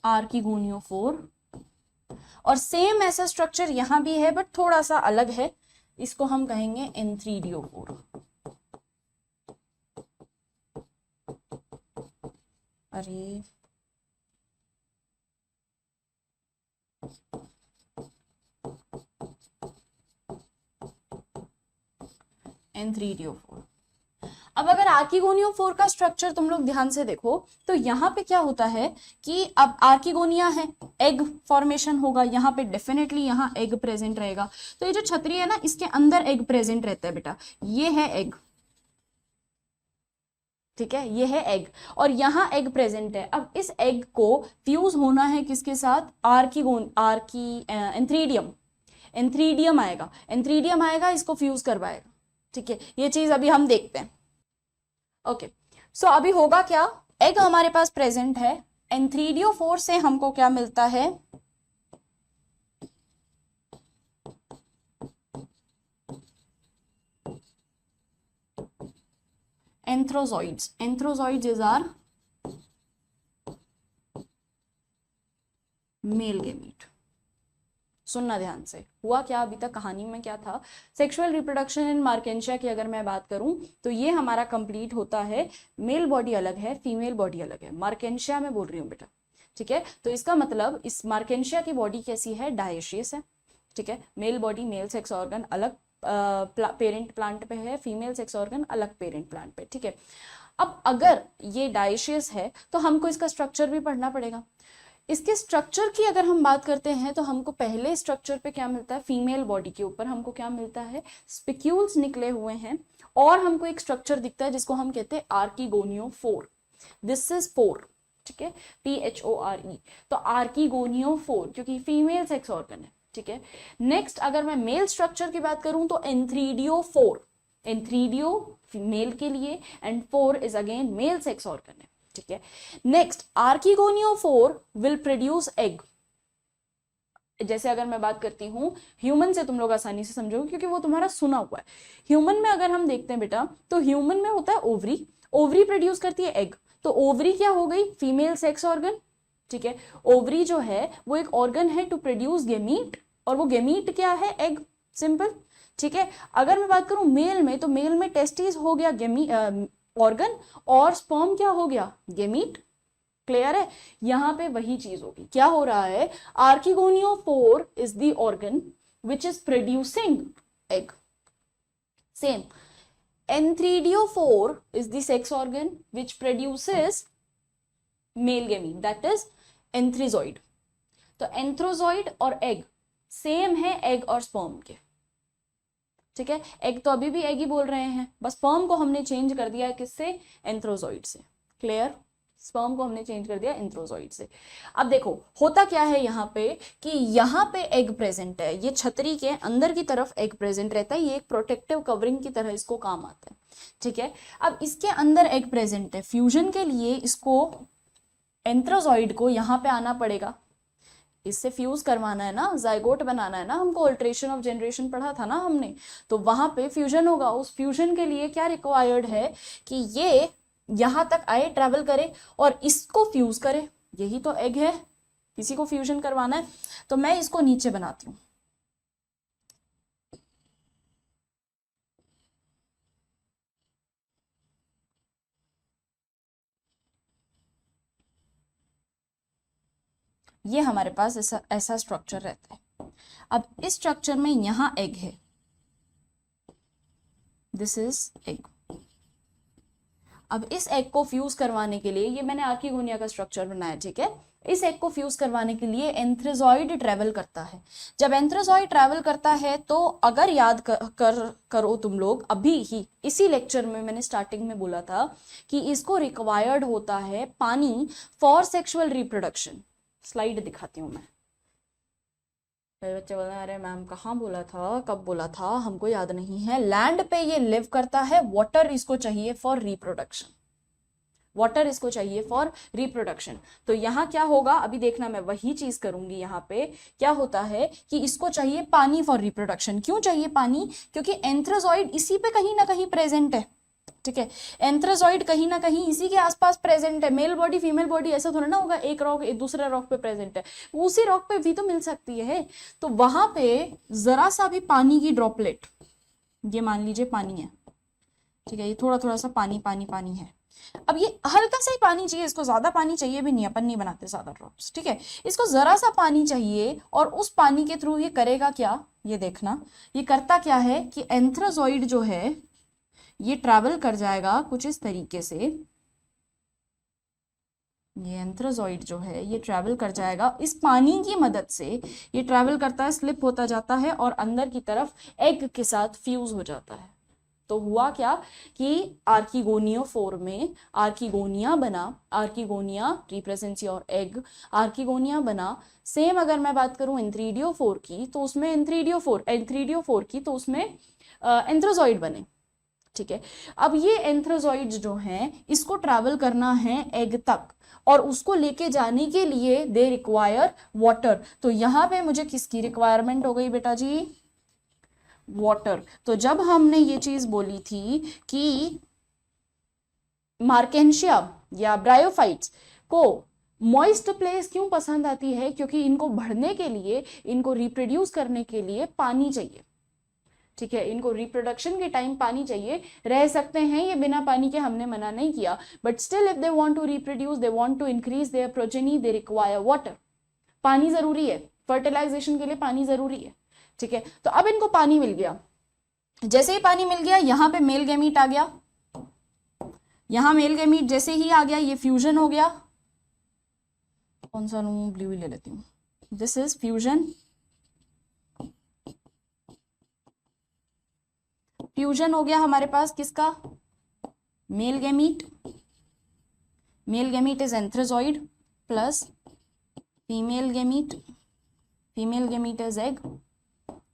आर्किगोनियोफोर। और सेम ऐसा स्ट्रक्चर यहां भी है बट थोड़ा सा अलग है, इसको हम कहेंगे एंथ्रीडियोफोर। अरे एंथ्रीडियोफोर। अब अगर आर्किगोनियोफोर का स्ट्रक्चर तुम लोग ध्यान से देखो तो यहाँ पे क्या होता है कि अब आर्किगोनिया है, एग फॉर्मेशन होगा, यहाँ पे डेफिनेटली यहाँ एग प्रेजेंट रहेगा। तो ये जो छतरी है ना इसके अंदर एग प्रेजेंट रहता है बेटा, ये है एग, ठीक है, ये है एग और यहाँ एग प्रेजेंट है। अब इस एग को फ्यूज होना है किसके साथ, एंथ्रीडियम, एंथ्रीडियम आएगा, एंथ्रीडियम आएगा इसको फ्यूज करवाएगा, ठीक है। ये चीज अभी हम देखते हैं। ओके सो अभी होगा क्या, एग हमारे पास प्रेजेंट है, एंथ्रीडियोफोर से हमको क्या मिलता है, antherozoids, antherozoids is are male gamete. सुनना ध्यान से, हुआ क्या अभी तक कहानी में क्या था, सेक्सुअल रिप्रोडक्शन इन मार्केंशिया की अगर मैं बात करूं तो ये हमारा कंप्लीट होता है, मेल बॉडी अलग है फीमेल बॉडी अलग है, मार्केंशिया में बोल रही हूँ बेटा, ठीक है। तो इसका मतलब इस मार्केंशिया की बॉडी कैसी है, डायशियस है, ठीक है। Male body, male sex organ अलग पेरेंट प्लांट पे है, फीमेल सेक्स ऑर्गन अलग पेरेंट प्लांट पे, ठीक है। अब अगर ये डायशियस है तो हमको इसका स्ट्रक्चर भी पढ़ना पड़ेगा। इसके स्ट्रक्चर की अगर हम बात करते हैं तो हमको पहले स्ट्रक्चर पे क्या मिलता है, फीमेल बॉडी के ऊपर हमको क्या मिलता है, स्पिक्यूल्स निकले हुए हैं और हमको एक स्ट्रक्चर दिखता है जिसको हम कहते हैं आर्किगोनियोफोर। दिस इज फोर, ठीक है, PHORE। तो आर्किगोनियोफोर क्योंकि फीमेल सेक्स ऑर्गन है, ठीक है। नेक्स्ट अगर मैं मेल स्ट्रक्चर की बात करूं तो एंथ्रीडियोफोर, एंथ्रीडियो मेल के लिए and four is again male sex organ है, ठीक है। Next archegoniophore will produce egg. जैसे अगर मैं बात करती हूं ह्यूमन से, तुम लोग आसानी से समझोगे क्योंकि वो तुम्हारा सुना हुआ है। ह्यूमन में अगर हम देखते हैं बेटा तो ह्यूमन में होता है ओवरी, ओवरी प्रोड्यूस करती है एग। तो ओवरी क्या हो गई, फीमेल सेक्स ऑर्गन, ठीक है। ओवरी जो है वो एक ऑर्गन है टू प्रोड्यूस गेमीट, और वो गेमीट क्या है, एग, सिंपल, ठीक है। अगर मैं बात करूं मेल में तो मेल में टेस्टिस हो गया गेमी ऑर्गन और स्पर्म क्या हो गया, गेमीट, क्लियर है। यहां पे वही चीज होगी, क्या हो रहा है, archegoniophore is the organ which is producing egg, same antheridiophore is the sex organ which produces male gamete, that is antherozoid. तो एंथ्रोजॉइड और एग सेम है एग और स्पर्म के, ठीक है। एग तो अभी भी एग ही बोल रहे हैं, बस स्पर्म को हमने चेंज कर दिया है किससे, एंथ्रोजॉइड से, क्लियर। स्पर्म को हमने चेंज कर दिया एंथ्रोजॉइड से। अब देखो होता क्या है यहाँ पे कि यहाँ पे एग प्रेजेंट है, ये छतरी के अंदर की तरफ एग प्रेजेंट रहता है, ये एक प्रोटेक्टिव कवरिंग की तरह इसको काम आता है, ठीक है। अब इसके अंदर एग प्रेजेंट है, फ्यूजन के लिए इसको एंथ्रोजॉइड को यहाँ पे आना पड़ेगा, इससे फ्यूज करवाना है ना, जाइगोट बनाना है ना हमको, अल्ट्रेशन ऑफ जनरेशन पढ़ा था ना हमने, तो वहां पे फ्यूजन होगा। उस फ्यूजन के लिए क्या रिक्वायर्ड है कि ये यहां तक आए, ट्रैवल करे और इसको फ्यूज करे, यही तो एग है, इसी को फ्यूजन करवाना है। तो मैं इसको नीचे बनाती हूं, ये हमारे पास ऐसा ऐसा स्ट्रक्चर रहता है। अब इस स्ट्रक्चर में यहां एग है, दिस इज एग। अब इस एग को फ्यूज करवाने के लिए, ये मैंने आर्किगोनिया का स्ट्रक्चर बनाया, ठीक है। इस एग को फ्यूज करवाने के लिए एंथ्रेजॉइड ट्रेवल करता है। जब एंथ्रेजॉइड ट्रेवल करता है तो अगर याद करो तुम लोग, अभी ही इसी लेक्चर में मैंने स्टार्टिंग में बोला था कि इसको रिक्वायर्ड होता है पानी फॉर सेक्सुअल रिप्रोडक्शन। स्लाइड दिखाती हूँ मैं। फिर बच्चे बोल रहे हैं अरे मैम कहाँ बोला था, कब बोला था, हमको याद नहीं है। लैंड पे ये लिव करता है, वाटर इसको चाहिए फॉर रिप्रोडक्शन, वाटर इसको चाहिए फॉर रिप्रोडक्शन। तो यहाँ क्या होगा, अभी देखना, मैं वही चीज करूंगी। यहाँ पे क्या होता है कि इसको चाहिए पानी फॉर रिप्रोडक्शन। क्यों चाहिए पानी? क्योंकि एंथ्रोजॉइड इसी पे कहीं ना कहीं प्रेजेंट है, ठीक है। एंथ्रोजॉइड कहीं ना कहीं इसी के आसपास प्रेजेंट है। मेल बॉडी फीमेल बॉडी ऐसा थोड़ा ना होगा एक रॉक एक दूसरे रॉक पे प्रेजेंट है, उसी रॉक पे भी तो मिल सकती है। तो वहां पे जरा सा भी पानी की ड्रॉपलेट, ये मान लीजिए पानी है, ठीक है, ये थोड़ा थोड़ा सा पानी पानी पानी है। अब ये हल्का सा ही पानी चाहिए, इसको ज्यादा पानी चाहिए भी नहीं, अपन नहीं बनाते ज्यादा ड्रॉप्स, ठीक है। इसको जरा सा पानी चाहिए और उस पानी के थ्रू ये करेगा क्या, ये देखना। ये करता क्या है कि एंथ्रोजॉइड जो है ये ट्रैवल कर जाएगा कुछ इस तरीके से। ये एंथ्रोजॉइड जो है ये ट्रैवल कर जाएगा इस पानी की मदद से। ये ट्रैवल करता है, स्लिप होता जाता है और अंदर की तरफ एग के साथ फ्यूज हो जाता है। तो हुआ क्या कि आर्किगोनियोफोर में आर्किगोनिया बना, archegonia represents your egg, archegonia बना। सेम अगर मैं बात करूं एंथ्रीडियोफोर की तो उसमें एंथ्रीडियोफोर की तो उसमें एंथ्रोजॉइड बने, ठीक है। अब ये एंथ्रोजॉइड्स जो हैं इसको ट्रैवल करना है एग तक, और उसको लेके जाने के लिए दे रिक्वायर वाटर। तो यहां पे मुझे किसकी रिक्वायरमेंट हो गई बेटा जी? वाटर। तो जब हमने ये चीज बोली थी कि मार्केंशिया या ब्रायोफाइट्स को मॉइस्ट प्लेस क्यों पसंद आती है, क्योंकि इनको बढ़ने के लिए, इनको रिप्रोड्यूस करने के लिए पानी चाहिए, ठीक है। इनको रिप्रोडक्शन के टाइम पानी चाहिए। रह सकते हैं ये बिना पानी के, हमने मना नहीं किया, but still if they want to reproduce, they want to increase their progeny, they require water. पानी जरूरी है, फर्टिलाइजेशन के लिए पानी जरूरी है, ठीक है। तो अब इनको पानी मिल गया। जैसे ही पानी मिल गया यहां पे मेल गैमीट आ गया, यहां मेल गैमीट जैसे ही आ गया ये फ्यूजन हो गया। कौन सा लूं? ब्लू ही ले लेती हूँ। This is fusion. फ्यूजन हो गया हमारे पास किसका? Male gamete. Male gamete is antherozoid plus female gamete, female gamete is egg.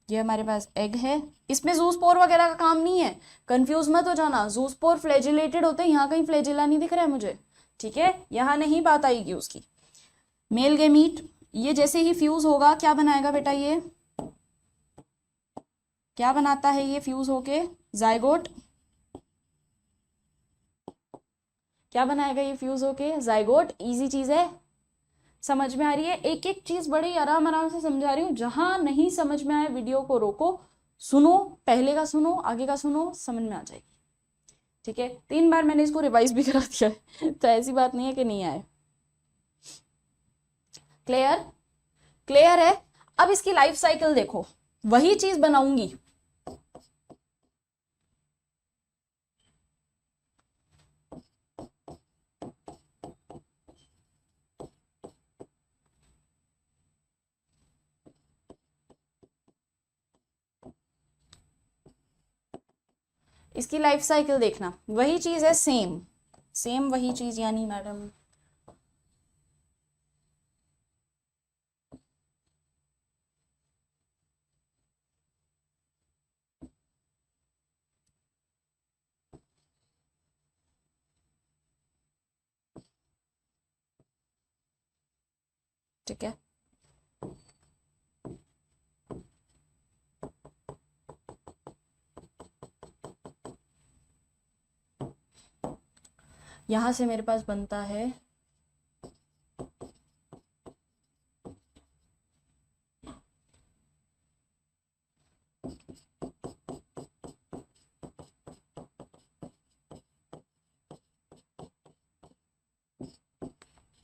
ये हमारे पास एग है। इसमें जूस्पोर वगैरह का काम नहीं है, कंफ्यूज मत हो जाना। जूस्पोर फ्लैजिलेटेड होते हैं, यहाँ कहीं फ्लैजिला नहीं दिख रहा है मुझे, ठीक है, यहाँ नहीं बात आएगी उसकी। मेल गैमीट ये जैसे ही फ्यूज होगा क्या बनाएगा बेटा? ये क्या बनाता है? ये फ्यूज होके जाइगोट। क्या बनाएगा ये फ्यूज होके? जाइगोट। इजी चीज है, समझ में आ रही है? एक एक चीज बड़ी आराम आराम से समझा रही हूँ। जहां नहीं समझ में आए वीडियो को रोको, सुनो, पहले का सुनो, आगे का सुनो, समझ में आ जाएगी, ठीक है। 3 बार मैंने इसको रिवाइज भी करा दिया है तो ऐसी बात नहीं है कि नहीं आए। क्लियर? क्लियर है? अब इसकी लाइफ साइकिल देखो, वही चीज बनाऊंगी। इसकी लाइफ साइकिल देखना, वही चीज है, सेम सेम वही चीज, यानी मैडम ठीक है। यहां से मेरे पास बनता है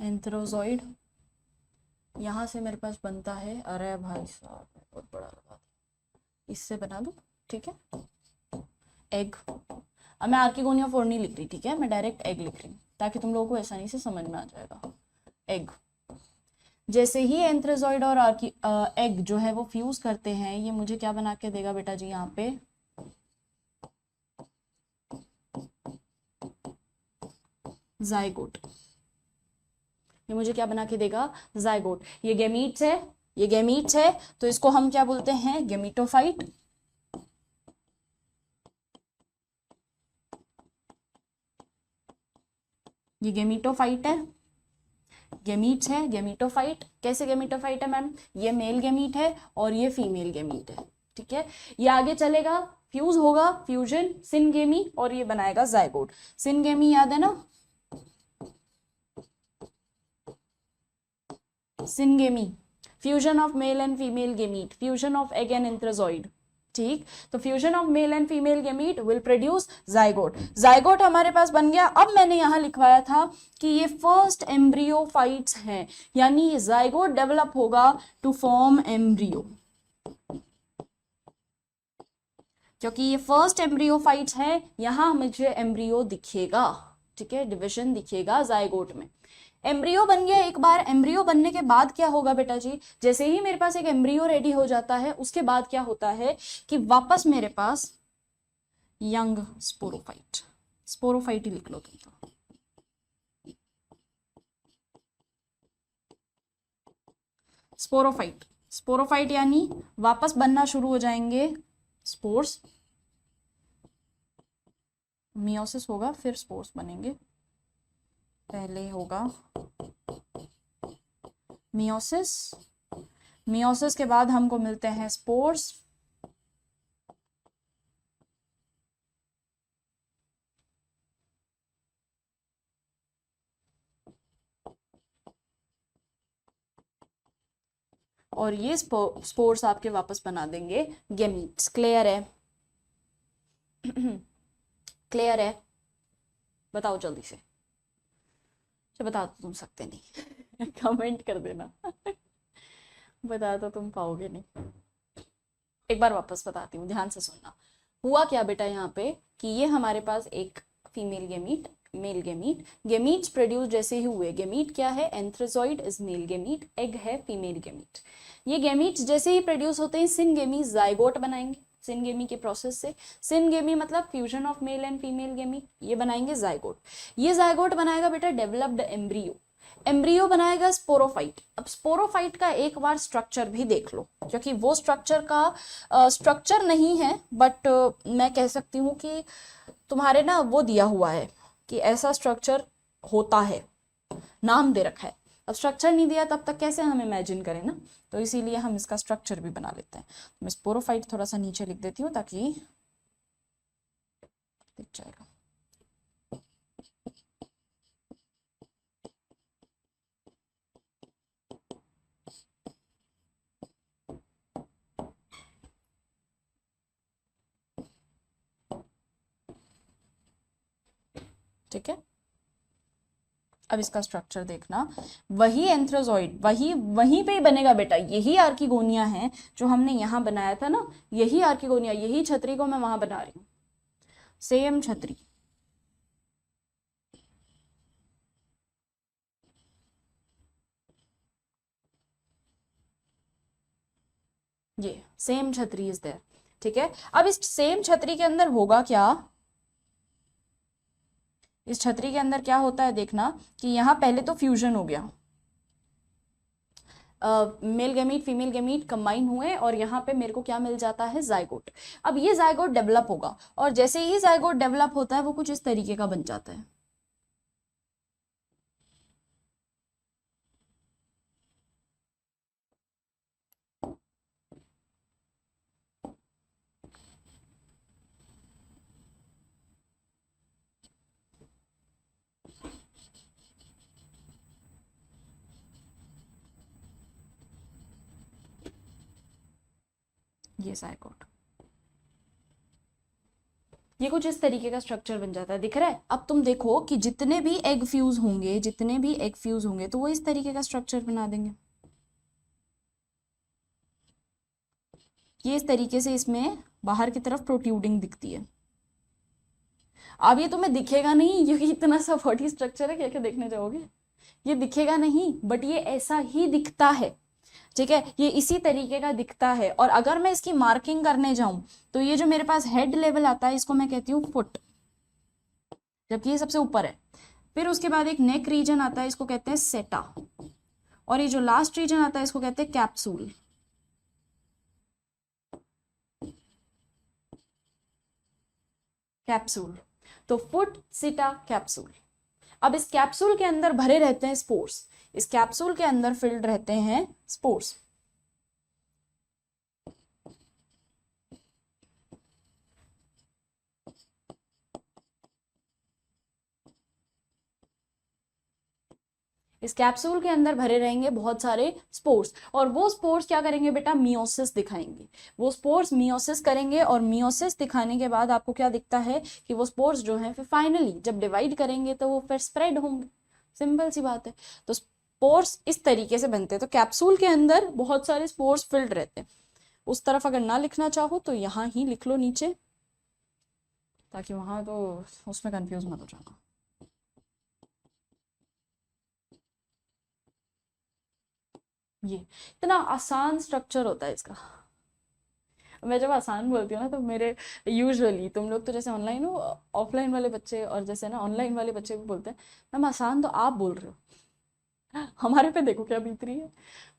एंथ्रोजॉइड। यहां से मेरे पास बनता है, अरे भाई साहब बहुत बड़ा लगा, इससे बना दूं, ठीक है, एग। अब मैं आर्किगोनिया 4 नहीं लिख रही, ठीक है, मैं डायरेक्ट एग लिख रही हूँ ताकि तुम लोगों को आसानी से समझ में आ जाएगा। एग, जैसे ही एंथ्रेजॉइड और एग जो है वो फ्यूज करते हैं, ये मुझे क्या बना के देगा बेटा जी यहाँ पे, जाइगोट। ये मुझे क्या बना के देगा, जाइगोट। ये गैमीट्स है, ये गैमीट्स है, तो इसको हम क्या बोलते हैं, गैमीटोफाइट। ये गैमीटोफाइट है, गैमीट्स है, गैमीटोफाइट। कैसे गैमीटोफाइट है मैम, ये मेल गैमीट है और ये फीमेल गैमीट है, ठीक है। ये आगे चलेगा, फ्यूज होगा, फ्यूजन, सिनगेमी, और ये बनाएगा जाइगोट। सिनगेमी याद है ना, syngamy, fusion of male and female gamete, fusion of egg and antherozoid, ठीक। तो fusion of male and female gamete will produce zygote. Zygote हमारे पास बन गया। अब मैंने यहां लिखवाया था कि ये फर्स्ट एम्ब्रियोफाइट्स हैं, यानी ये जाइगोट डेवलप होगा टू फॉर्म एम्ब्रियो, क्योंकि ये फर्स्ट एम्ब्रियोफाइट्स है, यहां मुझे एम्ब्रियो दिखेगा, ठीक है, डिविजन दिखेगा जाइगोट में। एम्ब्रियो बन गया एक बार। एम्ब्रियो बनने के बाद क्या होगा बेटा जी, जैसे ही मेरे पास एक एम्ब्रियो रेडी हो जाता है, उसके बाद क्या होता है कि वापस मेरे पास यंग स्पोरोफाइट, स्पोरोफाइट ही लिख लो तुम तो, स्पोरोफाइट। स्पोरोफाइट यानी वापस बनना शुरू हो जाएंगे स्पोर्स, मियोसिस होगा फिर स्पोर्स बनेंगे, पहले होगा मियोसिस, मियोसिस के बाद हमको मिलते हैं स्पोर्स, और ये स्पोर्स आपके वापस बना देंगे गैमीट्स। क्लियर है? क्लियर है? बताओ जल्दी से, बता तो तुम सकते नहीं। कमेंट कर देना। बता तो तुम पाओगे नहीं। एक बार वापस बताती हूँ, ध्यान से सुनना। हुआ क्या बेटा यहाँ पे कि ये हमारे पास एक female gamete, male gamete, gametes produce जैसे ही हुए, गैमीट क्या है, antherozoid is male gamete, egg है फीमेल गैमीट। ये गैमीट्स जैसे ही प्रोड्यूस होते हैं, सिनगेमी जाइगोट बनाएंगे, सिनगेमी के प्रोसेस से। सिनगेमी मतलब fusion of male and female गेमी, ये बनाएंगे जाइगोट। ये जाइगोट बनाएगा बेटा डेवलप्ड एम्ब्रियो, एम्ब्रियो बनाएगा स्पोरोफाइट। अब स्पोरोफाइट का एक बार स्ट्रक्चर भी देख लो, क्योंकि वो स्ट्रक्चर का स्ट्रक्चर नहीं है, बट मैं कह सकती हूँ कि तुम्हारे ना वो दिया हुआ है कि ऐसा स्ट्रक्चर होता है, नाम दे रखा है। अब स्ट्रक्चर नहीं दिया तब तक कैसे हम इमेजिन करें ना, तो इसीलिए हम इसका स्ट्रक्चर भी बना लेते हैं। मैं स्पोरोफाइट थोड़ा सा नीचे लिख देती हूँ ताकि दिख जाएगा। ठीक है, अब इसका स्ट्रक्चर देखना, वही एंथ्रोजॉइड वहीं पे ही बनेगा बेटा। यही आर्किगोनिया है जो हमने यहां बनाया था ना, यही आर्किगोनिया, यही छतरी को मैं वहां बना रही हूं, सेम छतरी। ये सेम छतरी इज देयर, ठीक है। अब इस सेम छतरी के अंदर होगा क्या, इस छतरी के अंदर क्या होता है देखना कि यहां पहले तो फ्यूजन हो गया, male gamete female gamete combine हुए और यहाँ पे मेरे को क्या मिल जाता है, जाइगोट। अब ये जाइगोट डेवलप होगा और जैसे ही जाइगोट डेवलप होता है वो कुछ इस तरीके का बन जाता है। ये जाइगोट, ये कुछ इस तरीके का स्ट्रक्चर बन जाता है, दिख रहा है। अब तुम देखो कि जितने भी एग फ्यूज होंगे, जितने भी एग फ्यूज होंगे तो वो इस तरीके का स्ट्रक्चर बना देंगे। ये इस तरीके से इसमें बाहर की तरफ प्रोट्रूडिंग दिखती है। अब ये तुम्हें दिखेगा नहीं क्योंकि इतना सा बॉडी स्ट्रक्चर है, क्या क्या देखने जाओगे, ये दिखेगा नहीं, बट ये ऐसा ही दिखता है, ठीक है, ये इसी तरीके का दिखता है। और अगर मैं इसकी मार्किंग करने जाऊं तो ये जो मेरे पास हेड लेवल आता है इसको मैं कहती हूँ फुट, जबकि ये सबसे ऊपर है। फिर उसके बाद एक नेक रीजन आता है, इसको कहते हैं सेटा, और ये जो लास्ट रीजन आता है इसको कहते हैं कैप्सूल। कैप्सूल, तो फुट, सीटा, कैप्सूल। अब इस कैप्सूल के अंदर भरे रहते हैं स्पोर्स, इस कैप्सूल के अंदर फिल्ड रहते हैं स्पोर्स। इस कैप्सूल के अंदर भरे रहेंगे बहुत सारे स्पोर्स, और वो स्पोर्स क्या करेंगे बेटा, मियोसिस दिखाएंगे। वो स्पोर्स मियोसिस करेंगे, और मियोसिस दिखाने के बाद आपको क्या दिखता है कि वो स्पोर्स जो हैं फिर फाइनली जब डिवाइड करेंगे तो वो फिर स्प्रेड होंगे। सिंपल सी बात है। तो स्पोर्स इस तरीके से बनते हैं। तो कैप्सूल के अंदर बहुत सारे स्पोर्स फिल्ड रहते हैं। उस तरफ अगर ना लिखना चाहो तो यहाँ ही लिख लो नीचे, ताकि वहां तो उसमें कंफ्यूज मत हो जाना। ये इतना आसान स्ट्रक्चर होता है इसका। मैं जब आसान बोलती हूँ ना तो मेरे यूजुअली तुम लोग तो जैसे ऑनलाइन हो, ऑफलाइन वाले बच्चे और जैसे ना ऑनलाइन वाले बच्चे भी बोलते हैं मैम आसान तो आप बोल रहे हो, हमारे पे देखो क्या बीत रही है।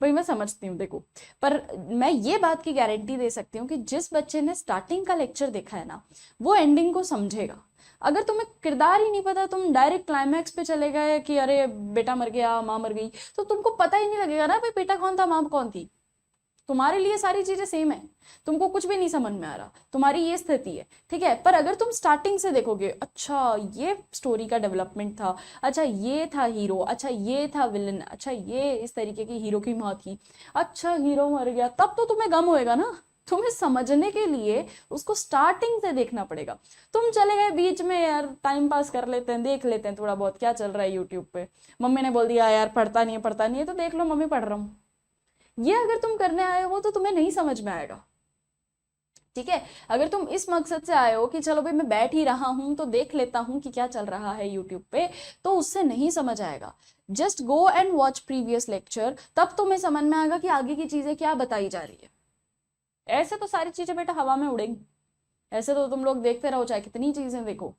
भाई मैं समझती हूँ देखो, पर मैं ये बात की गारंटी दे सकती हूँ कि जिस बच्चे ने स्टार्टिंग का लेक्चर देखा है ना वो एंडिंग को समझेगा। अगर तुम्हें किरदार ही नहीं पता, तुम डायरेक्ट क्लाइमैक्स पे चले गए कि अरे बेटा मर गया माँ मर गई, तो तुमको पता ही नहीं लगेगा ना भाई बेटा कौन था माँ कौन थी। तुम्हारे लिए सारी चीजें सेम है, तुमको कुछ भी नहीं समझ में आ रहा, तुम्हारी ये स्थिति है, ठीक है। पर अगर तुम स्टार्टिंग से देखोगे, अच्छा ये स्टोरी का डेवलपमेंट था, अच्छा ये था हीरो, अच्छा ये था विलन, अच्छा ये इस तरीके की हीरो की माँ थी, अच्छा हीरो मर गया, तब तो तुम्हें गम होएगा ना। तुम्हें समझने के लिए उसको स्टार्टिंग से देखना पड़ेगा। तुम चले गए बीच में यार टाइम पास कर लेते हैं, देख लेते हैं थोड़ा बहुत क्या चल रहा है यूट्यूब पे, मम्मी ने बोल दिया यार पढ़ता नहीं है पढ़ता नहीं है तो देख लो मम्मी पढ़ रहा हूँ, ये अगर तुम करने आए हो तो तुम्हें नहीं समझ में आएगा, ठीक है। अगर तुम इस मकसद से आए हो कि चलो भाई मैं बैठ ही रहा हूं तो देख लेता हूं कि क्या चल रहा है यूट्यूब पे, तो उससे नहीं समझ आएगा। Just go and watch previous lecture, तब तुम्हें समझ में आएगा कि आगे की चीजें क्या बताई जा रही है। ऐसे तो सारी चीजें बेटा हवा में उड़ेंगी, ऐसे तो तुम लोग देखते रहो चाहे कितनी चीजें देखो,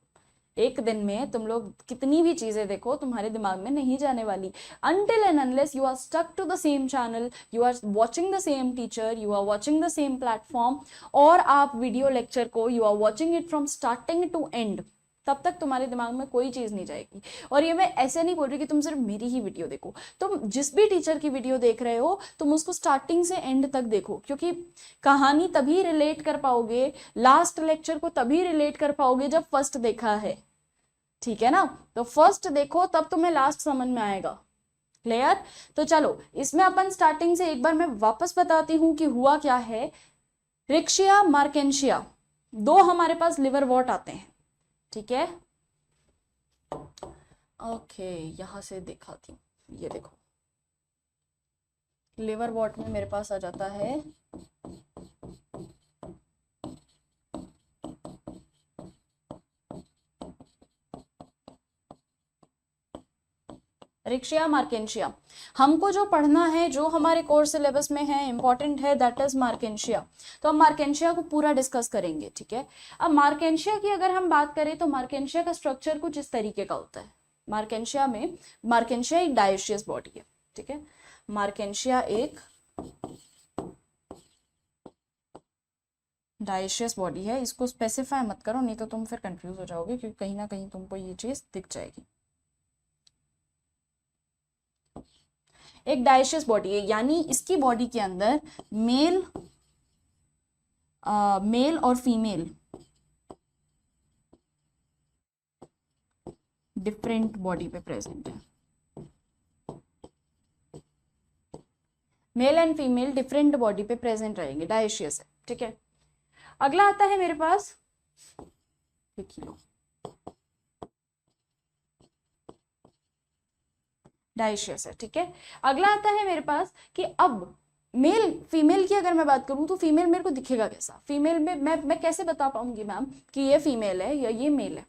एक दिन में तुम लोग कितनी भी चीजें देखो तुम्हारे दिमाग में नहीं जाने वाली। until and unless you are stuck to the same channel, you are watching the same teacher, you are watching the same platform, और आप वीडियो लेक्चर को you are watching it from starting to end, तब तक तुम्हारे दिमाग में कोई चीज नहीं जाएगी। और ये मैं ऐसे नहीं बोल रही कि तुम सिर्फ मेरी ही वीडियो देखो, तुम जिस भी टीचर की वीडियो देख रहे हो तुम उसको स्टार्टिंग से एंड तक देखो, क्योंकि कहानी तभी रिलेट कर पाओगे, लास्ट लेक्चर को तभी रिलेट कर पाओगे जब फर्स्ट देखा है, ठीक है ना। तो फर्स्ट देखो तब तुम्हें लास्ट समझ में आएगा। क्लियर। तो चलो इसमें अपन स्टार्टिंग से एक बार मैं वापस बताती हूं कि हुआ क्या है। रिक्शिया मार्केंशिया दो हमारे पास लिवर वॉट आते हैं, ठीक है। ओके यहां से दिखाती हूँ, ये देखो लिवर वॉट में मेरे पास आ जाता है रिक्शिया मार्केंशिया। हमको जो पढ़ना है जो हमारे कोर्स सिलेबस में है इंपॉर्टेंट है, दैट इज मार्केंशिया। तो हम मार्केंशिया को पूरा डिस्कस करेंगे, ठीक है। अब मार्केंशिया की अगर हम बात करें तो मार्केंशिया का स्ट्रक्चर कुछ इस तरीके का होता है। मार्केंशिया में, मार्केंशिया एक डायोशियस बॉडी है, ठीक है। मार्केंशिया एक डायोशियस बॉडी है, इसको स्पेसिफाई मत करो नहीं तो तुम फिर कंफ्यूज हो जाओगे, क्योंकि कहीं ना कहीं तुमको ये चीज दिख जाएगी। एक डायोशियस बॉडी है, यानी इसकी बॉडी के अंदर मेल और फीमेल डिफरेंट बॉडी पे प्रेजेंट है। Mail and female different body पे प्रेजेंट रहेंगे, डायोशियस है, ठीक है। अगला आता है मेरे पास, देखिए डायोशियस है, ठीक है। अगला आता है मेरे पास कि अब मेल फीमेल की अगर मैं बात करूं तो फीमेल मेरे को दिखेगा कैसा, फीमेल में मैं कैसे बता पाऊंगी मैम कि ये फीमेल है या ये मेल है।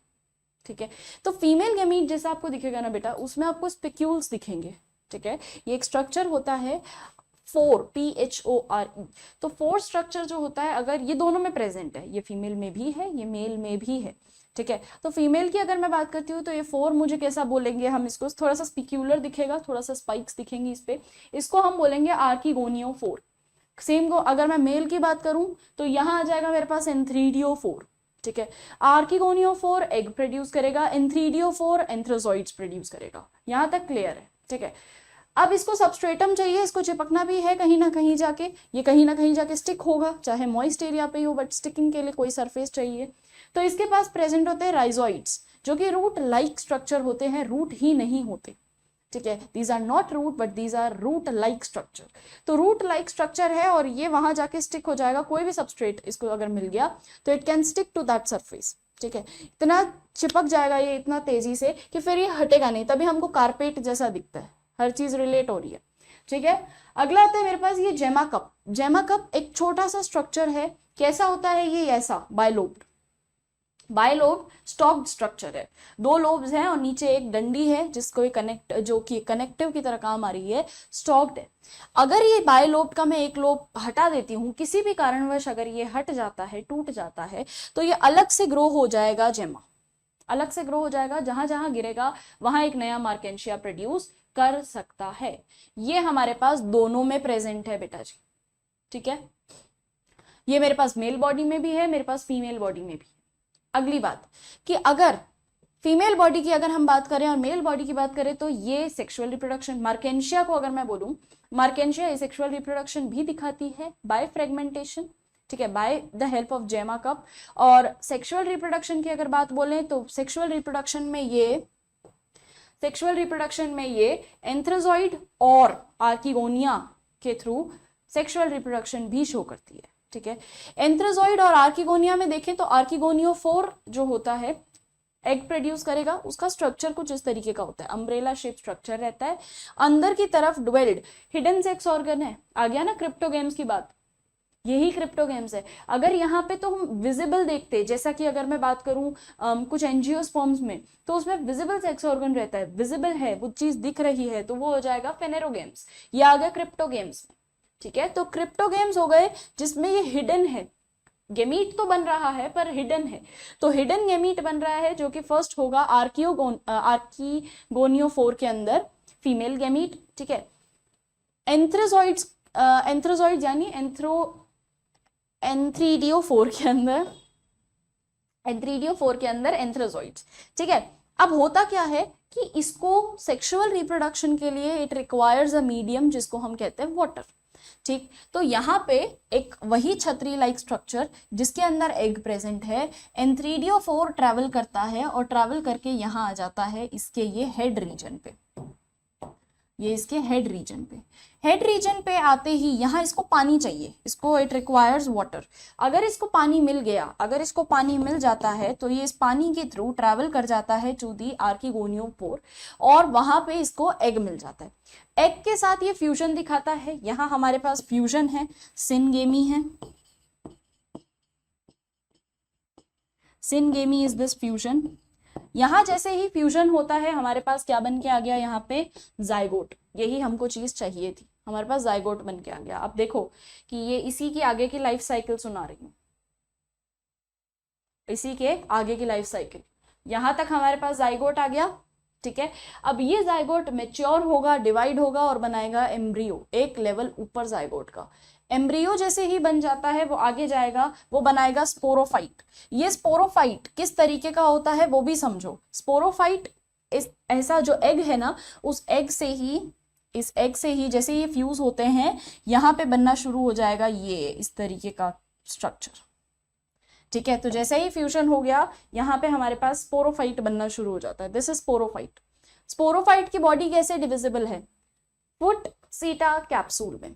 ठीक है। तो फीमेल गैमीट जैसा आपको दिखेगा ना बेटा, उसमें आपको स्पिक्यूल्स दिखेंगे, ठीक है। ये एक स्ट्रक्चर होता है 4 PHORE। तो 4 स्ट्रक्चर जो होता है, अगर ये दोनों में प्रेजेंट है, ये फीमेल में भी है, ये मेल में भी है, ठीक है। तो फीमेल की अगर मैं बात करती हूँ तो ये 4 मुझे कैसा बोलेंगे हम, इसको थोड़ा सा स्पिक्यूलर दिखेगा, थोड़ा सा स्पाइक्स दिखेंगी इस पे, इसको हम बोलेंगे आर्किगोनियो 4। सेम को अगर मैं मेल की बात करूं तो यहां आ जाएगा मेरे पास एंथ्रीडियो 4, ठीक है। आर्किगोनियो 4 एग प्रोड्यूस करेगा, एंथ्रीडियो 4 एंथ्रोजॉइड्स प्रोड्यूस करेगा। यहां तक क्लियर है, ठीक है। अब इसको सबस्ट्रेटम चाहिए, इसको चिपकना भी है कहीं ना कहीं जाके, ये कहीं ना कहीं जाके स्टिक होगा, चाहे मॉइस्ट एरिया पे ही हो, बट स्टिकिंग के लिए कोई सरफेस चाहिए। तो इसके पास प्रेजेंट होते हैं राइजोइड्स, जो कि रूट लाइक स्ट्रक्चर होते हैं, रूट ही नहीं होते, ठीक है। These are not root but these are root like structure. तो रूट लाइक स्ट्रक्चर है और ये वहां जाके स्टिक हो जाएगा, कोई भी सबस्ट्रेट इसको अगर मिल गया तो it can stick to that surface, ठीक है। इतना चिपक जाएगा ये इतना तेजी से कि फिर ये हटेगा नहीं, तभी हमको कारपेट जैसा दिखता है, हर चीज रिलेट हो रही है, ठीक है। अगला आता है मेरे पास ये जेमा कप। जेमा कप एक छोटा सा स्ट्रक्चर है, कैसा होता है ये, ऐसा बायलोब्ड, बायलोब स्टॉक्ड स्ट्रक्चर है, 2 लोब्स हैं और नीचे एक डंडी है जिसको कनेक्ट, जो कि कनेक्टिव की तरह काम आ रही है, स्टॉक्ड है। अगर ये बायलोब का मैं एक लोब हटा देती हूँ, किसी भी कारणवश अगर ये हट जाता है, टूट जाता है, तो ये अलग से ग्रो हो जाएगा, जेमा अलग से ग्रो हो जाएगा, जहां जहां गिरेगा वहां एक नया मार्केंशिया प्रोड्यूस कर सकता है। ये हमारे पास दोनों में प्रेजेंट है बेटा जी, ठीक है। ये मेरे पास मेल बॉडी में भी है, मेरे पास फीमेल बॉडी में भी। अगली बात कि अगर फीमेल बॉडी की अगर हम बात करें और मेल बॉडी की बात करें, तो ये सेक्सुअल रिप्रोडक्शन, मार्केंशिया को अगर मैं बोलूं, मार्केंशिया सेक्सुअल रिप्रोडक्शन भी दिखाती है बाय फ्रेगमेंटेशन, ठीक है, बाय द हेल्प ऑफ जेमा कप। और सेक्सुअल रिप्रोडक्शन की अगर बात बोलें तो सेक्सुअल रिप्रोडक्शन में ये एंथ्रोजॉइड और आर्किगोनिया के थ्रू सेक्सुअल रिप्रोडक्शन भी शो करती है, ठीक है। एंथ्रोजॉइड और आर्किगोनिया में देखें तो आर्किगोनियो 4 जो होता है एग प्रोड्यूस करेगा, उसका स्ट्रक्चर कुछ इस तरीके का होता है, अम्ब्रेला शेप स्ट्रक्चर रहता है, अंदर की तरफ डवेल्ड हिडन सेक्स ऑर्गन है। आ गया ना क्रिप्टोगेम्स की बात, यही क्रिप्टोगेम्स है। अगर यहाँ पे तो हम विजिबल देखते, जैसा कि अगर मैं बात करूं कुछ एंजियोस्पर्म्स में, तो उसमें विजिबल सेक्स ऑर्गन रहता है, विजिबल है, वो चीज दिख रही है, तो वो हो जाएगा फेनेरोगेम्स। ये आ गया क्रिप्टोगेम्स में, ठीक है। तो क्रिप्टोगेम्स हो गए जिसमें ये हिडन है, गेमीट तो बन रहा है पर हिडन है, तो हिडन गेमीट बन रहा है, जो कि फर्स्ट होगा आर्किगोनियो 4 के अंदर फीमेल गेमीट, ठीक है। एंथ्रोजॉइड्स यानी एंथ्रीडियो 4 के अंदर एंथ्रोजॉइड्स, ठीक है। अब होता क्या है कि इसको सेक्सुअल रिप्रोडक्शन के लिए इट रिक्वायर्स अ मीडियम, जिसको हम कहते हैं वाटर, ठीक। तो यहाँ पे एक वही छतरी लाइक स्ट्रक्चर जिसके अंदर एग प्रेजेंट है, एंथ्रीडियो 4 ट्रैवल करता है और ट्रैवल करके यहाँ आ जाता है इसके ये हेड रीजन पे, ये इसके हेड रीजन पे आते ही यहाँ इसको पानी चाहिए, इसको इट रिक्वायर्स वाटर। अगर इसको पानी मिल गया, अगर इसको पानी मिल जाता है तो ये इस पानी के थ्रू ट्रैवल कर जाता है टू दी आर्किगोनियो 4 और वहां पे इसको एग मिल जाता है। एग के साथ ये फ्यूजन दिखाता है, यहाँ हमारे पास फ्यूजन है, सिनगेमी है, सिनगेमी इज दिस फ्यूजन। यहां जैसे ही फ्यूजन होता है हमारे पास क्या बन के आ गया, यहाँ पे जाइगोट, यही हमको चीज चाहिए थी, हमारे पास जाइगोट बन के आ गया। आप देखो कि ये इसी की आगे की लाइफ साइकिल सुना रही हूँ, इसी के आगे की लाइफ साइकिल, यहां तक हमारे पास जाइगोट आ गया, ठीक है। अब ये जाइगोट मेच्योर होगा, डिवाइड होगा और बनाएगा एम्ब्रियो, एक लेवल ऊपर जाइगोट का। एम्ब्रियो जैसे ही बन जाता है वो आगे जाएगा, वो बनाएगा स्पोरोफाइट। ये स्पोरोफाइट किस तरीके का होता है वो भी समझो। स्पोरोफाइट इस ऐसा जो एग है ना, उस एग से ही, इस एग से ही जैसे ये फ्यूज होते हैं, यहाँ पे बनना शुरू हो जाएगा ये इस तरीके का स्ट्रक्चर, ठीक है। तो जैसे ही फ्यूजन हो गया यहाँ पे हमारे पास स्पोरोफाइट बनना शुरू हो जाता है, दिस इज स्पोरोफाइट। स्पोरोफाइट की बॉडी कैसे डिविजिबल है, फुट सीटा कैप्सूल में,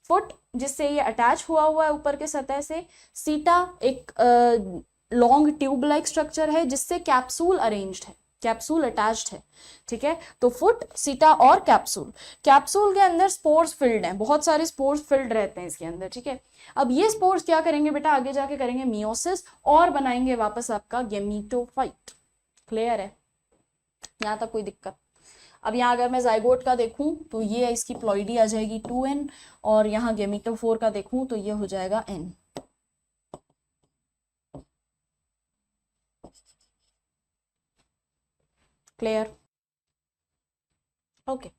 फुट जिससे ये अटैच हुआ है ऊपर के सतह से, सीटा एक लॉन्ग ट्यूब लाइक स्ट्रक्चर है जिससे कैप्सूल अरेंज्ड है, कैप्सूल अटैच्ड है, ठीक है। तो फुट, सीटा और कैप्सूल, कैप्सूल के अंदर स्पोर्स फिल्ड हैं, बहुत सारे स्पोर्स फिल्ड रहते हैं इसके अंदर, ठीक है। अब ये स्पोर्स क्या करेंगे बेटा, आगे जाके करेंगे मियोसिस और बनाएंगे वापस आपका गेमीटोफाइट, क्लियर है, यहाँ तक कोई दिक्कत? अब यहाँ अगर मैं जाइगोट का देखूं तो ये इसकी प्लॉइडी आ जाएगी 2n, और यहाँ गेमेटोफोर का देखूं तो ये हो जाएगा n। क्लियर? ओके,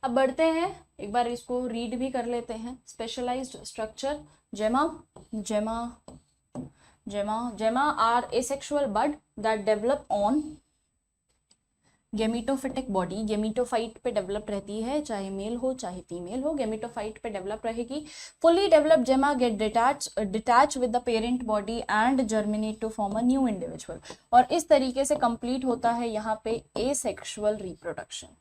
अब बढ़ते हैं, एक बार इसको रीड भी कर लेते हैं। स्पेशलाइज्ड स्ट्रक्चर, जेमा gemma gemma gemma are asexual bud that develop on gametophytic body. Gametophyte पे डेवलप रहती है, चाहे मेल हो चाहे फीमेल हो, गेमिटोफाइट पे डेवलप रहेगी। Fully developed gemma get detach with the parent body and germinate to form a new individual. और इस तरीके से कंप्लीट होता है यहाँ पे asexual reproduction.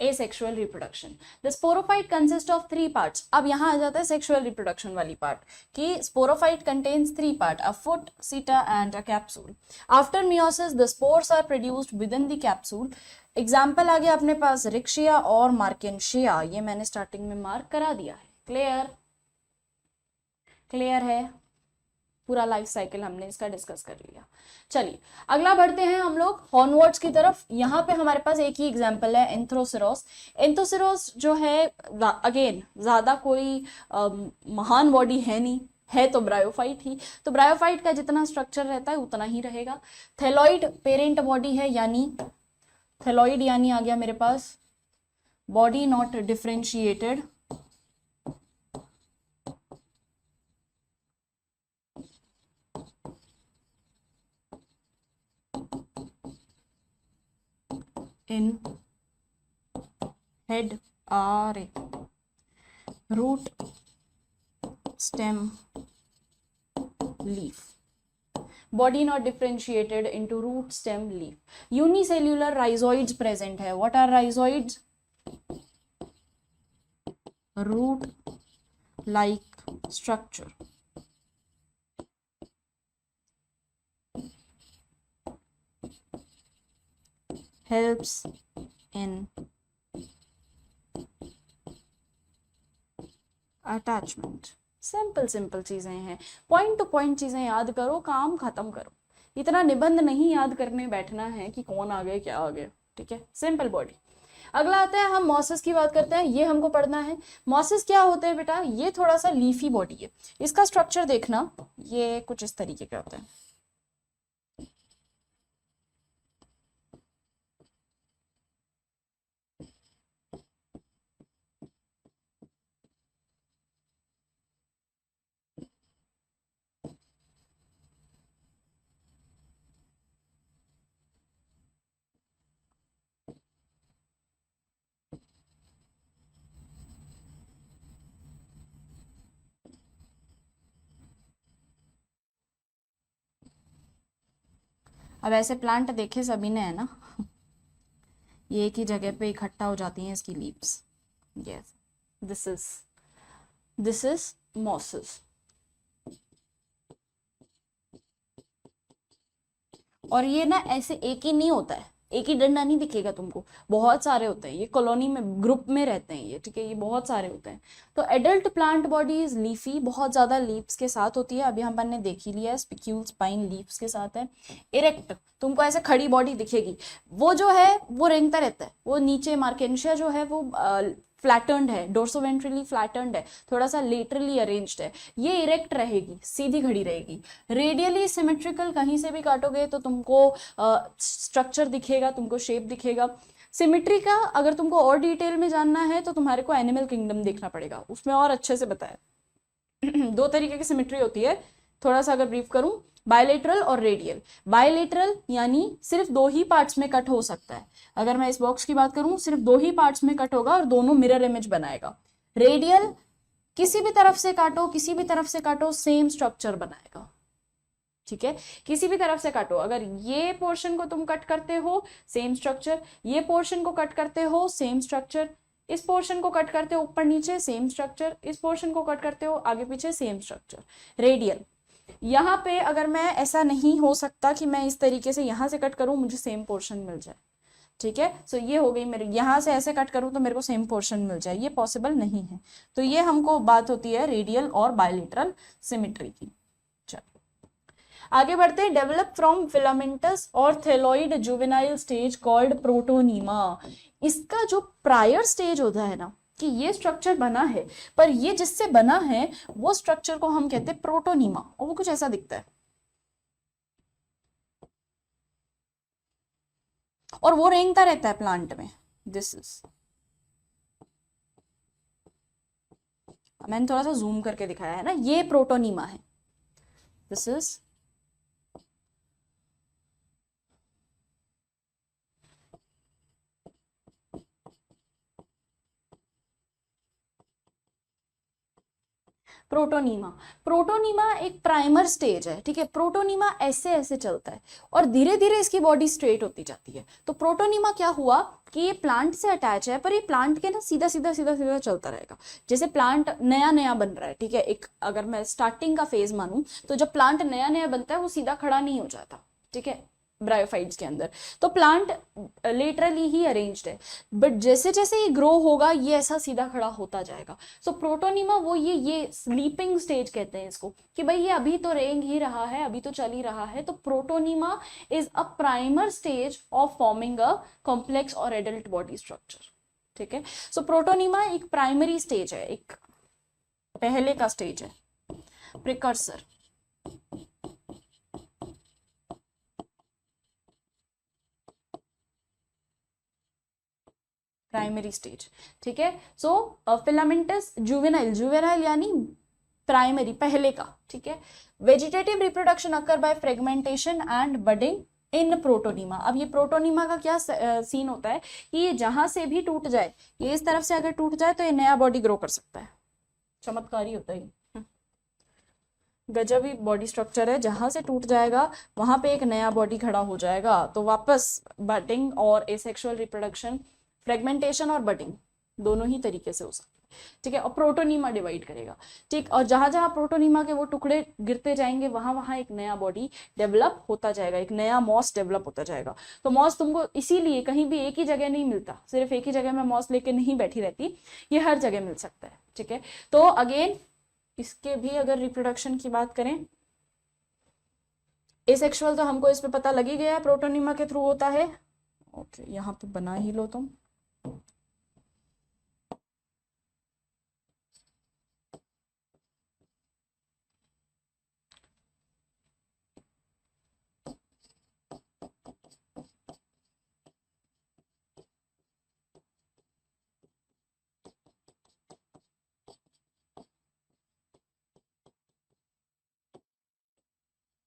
asexual reproduction. The sporophyte consists of 3 parts. अब यहाँ आ जाता है sexual reproduction वाली part कि sporophyte contains 3 parts, a foot, seta and a capsule. After meiosis, the spores are produced within the capsule. Example आ गया अपने पास रिक्शिया और मार्केंशिया, ये मैंने स्टार्टिंग में मार्क करा दिया है। क्लियर? क्लियर है? पूरा लाइफ साइकिल हमने इसका डिस्कस कर लिया। चलिए अगला बढ़ते हैं हम लोग हॉर्नवर्ड्स की तरफ। यहाँ पे हमारे पास एक ही एग्जांपल है, एंथ्रोसिरोस। एंथ्रोसिरोस जो है अगेन ज्यादा कोई महान बॉडी है नहीं, है तो ब्रायोफाइट ही। तो ब्रायोफाइट का जितना स्ट्रक्चर रहता है उतना ही रहेगा। थैलॉइड पेरेंट बॉडी है, यानी थैलॉइड यानी आ गया मेरे पास body not differentiated in head or root, stem, leaf. Body not differentiated into root, stem, leaf. Unicellular rhizoids present है. What are rhizoids? Root like structure. Helps in attachment. Simple चीजें हैं, पॉइंट टू पॉइंट चीजें याद करो, काम खत्म करो। इतना निबंध नहीं याद करने बैठना है कि कौन आ गया क्या आ गया, ठीक है? Simple body. अगला आता है, हम मॉसिस की बात करते हैं, ये हमको पढ़ना है। मॉसिस क्या होते हैं बेटा? ये थोड़ा सा लीफी बॉडी है। इसका स्ट्रक्चर देखना, ये कुछ इस तरीके का होता है। अब ऐसे प्लांट देखे सभी ने, है ना? ये एक ही जगह पे इकट्ठा हो जाती हैं इसकी leaves. Yes, this is mosses. और ये ना ऐसे एक ही नहीं होता है, एक ही डंडा नहीं दिखेगा तुमको, बहुत सारे होते हैं। ये कॉलोनी में ग्रुप में रहते हैं ये, ठीक है? ये बहुत सारे होते हैं। तो adult plant body is leafy, बहुत ज्यादा लीव्स के साथ होती है। अभी हमने देख ही लिया है, स्पिक्यूल स्पाइन लीव्स के साथ है। इरेक्ट, तुमको ऐसे खड़ी बॉडी दिखेगी, वो जो है वो रेंगता रहता है। वो नीचे मार्केंशिया जो है वो फ्लैटर्न्ड है, डोर्सोवेंट्रली फ्लैटर्न्ड है, थोड़ा सा लेटरली अरेंज्ड है। ये इरेक्ट रहेगी, सीधी खड़ी रहेगी। रेडियली सिमेट्रिकल, कहीं से भी काटोगे तो तुमको स्ट्रक्चर दिखेगा, तुमको शेप दिखेगा। सिमेट्री का अगर तुमको और डिटेल में जानना है तो तुम्हारे को एनिमल किंगडम देखना पड़ेगा, उसमें और अच्छे से बताया। 2 तरीके की सिमेट्री होती है, थोड़ा सा अगर ब्रीफ करूं, बायलेटरल और रेडियल। बायलेटरल यानी सिर्फ 2 ही पार्ट्स में कट हो सकता है। अगर मैं इस बॉक्स की बात करूं, सिर्फ 2 ही पार्ट्स में कट होगा और दोनों मिरर इमेज बनाएगा। रेडियल, किसी भी तरफ से काटो, किसी भी तरफ से काटो, सेम स्ट्रक्चर बनाएगा, ठीक है? किसी भी तरफ से काटो, अगर ये पोर्शन को तुम कट करते हो सेम स्ट्रक्चर, ये पोर्शन को कट करते हो सेम स्ट्रक्चर, इस पोर्शन को कट करते हो ऊपर नीचे सेम स्ट्रक्चर, इस पोर्शन को कट करते हो आगे पीछे सेम स्ट्रक्चर। रेडियल, यहाँ पे अगर मैं ऐसा नहीं हो सकता कि मैं इस तरीके से यहाँ से कट करूं मुझे सेम पोर्शन मिल जाए, ठीक है? सो ये हो गई मेरे, यहाँ से ऐसे कट करूं तो मेरे को सेम पोर्शन मिल जाए, ये पॉसिबल नहीं है। तो ये हमको बात होती है रेडियल और बायलेटरल सिमेट्री की। चलो आगे बढ़ते हैं, डेवलप फ्रॉम फिलामेंटस और thalloid juvenile stage called protonema. इसका जो प्रायर स्टेज होता है ना, कि ये स्ट्रक्चर बना है, पर ये जिससे बना है वो स्ट्रक्चर को हम कहते हैं प्रोटोनीमा, और वो कुछ ऐसा दिखता है, और वो रेंगता रहता है प्लांट में। दिस इज, मैंने थोड़ा सा जूम करके दिखाया है ना, ये प्रोटोनीमा है। This is protonema. प्रोटोनीमा एक प्राइमर स्टेज है, ठीक है। प्रोटोनीमा ऐसे ऐसे चलता है और धीरे धीरे इसकी बॉडी स्ट्रेट होती जाती है। तो प्रोटोनीमा क्या हुआ कि ये प्लांट से अटैच है, पर ये प्लांट के ना सीधा सीधा सीधा सीधा चलता रहेगा। जैसे प्लांट नया नया बन रहा है, ठीक है, एक अगर मैं स्टार्टिंग का फेज मानूं, तो जब प्लांट नया नया बनता है वो सीधा खड़ा नहीं हो जाता, ठीक है, ब्रायोफाइट्स के अंदर। तो प्लांट लेटरली ही अरेंज्ड है, बट जैसे जैसे ये ग्रो होगा ये ऐसा सीधा खड़ा होता जाएगा। सो प्रोटोनीमा वो ये स्लीपिंग स्टेज कहते हैं इसको, कि भाई ये अभी तो रेंग ही रहा है, अभी तो चल ही रहा है। तो protonema is a primer stage of forming a complex और एडल्ट बॉडी स्ट्रक्चर, ठीक है। सो प्रोटोनीमा एक प्राइमरी स्टेज है, एक पहले का स्टेज है, प्रिकर्सर। प्राइमरी स्टेज, ठीक है। सो फिलामेंटस जुवेनाइल, जुवेनाइल यानी प्राइमरी, पहले का, ठीक है। Vegetative reproduction occur by fragmentation and budding in protonema. अब ये प्रोटोनीमा का क्या सीन होता है कि ये जहां से भी टूट जाए, ये इस तरफ से अगर टूट जाए तो ये नया बॉडी ग्रो कर सकता है। चमत्कारी होता है, गजब ही बॉडी स्ट्रक्चर है। जहां से टूट जाएगा वहां पे एक नया बॉडी खड़ा हो जाएगा। तो वापस बडिंग और एसेक्सुअल रिप्रोडक्शन, फ्रेगमेंटेशन और बडिंग दोनों ही तरीके से हो सकता है, ठीक है। और प्रोटोनीमा डिवाइड करेगा, ठीक। और जहां जहां प्रोटोनीमा के वो टुकड़े गिरते जाएंगे वहां वहां एक नया बॉडी डेवलप होता जाएगा, एक नया मॉस डेवलप होता जाएगा। तो मॉस तुमको इसीलिए कहीं भी एक ही जगह नहीं मिलता, सिर्फ एक ही जगह में मॉस लेके नहीं बैठी रहती, ये हर जगह मिल सकता है, ठीक है। तो अगेन इसके भी अगर रिप्रोडक्शन की बात करें, एसेक्सुअल तो हमको इस पे पता लग ही गया है, प्रोटोनीमा के थ्रू होता है। ओके, यहाँ पे बना ही लो तुम।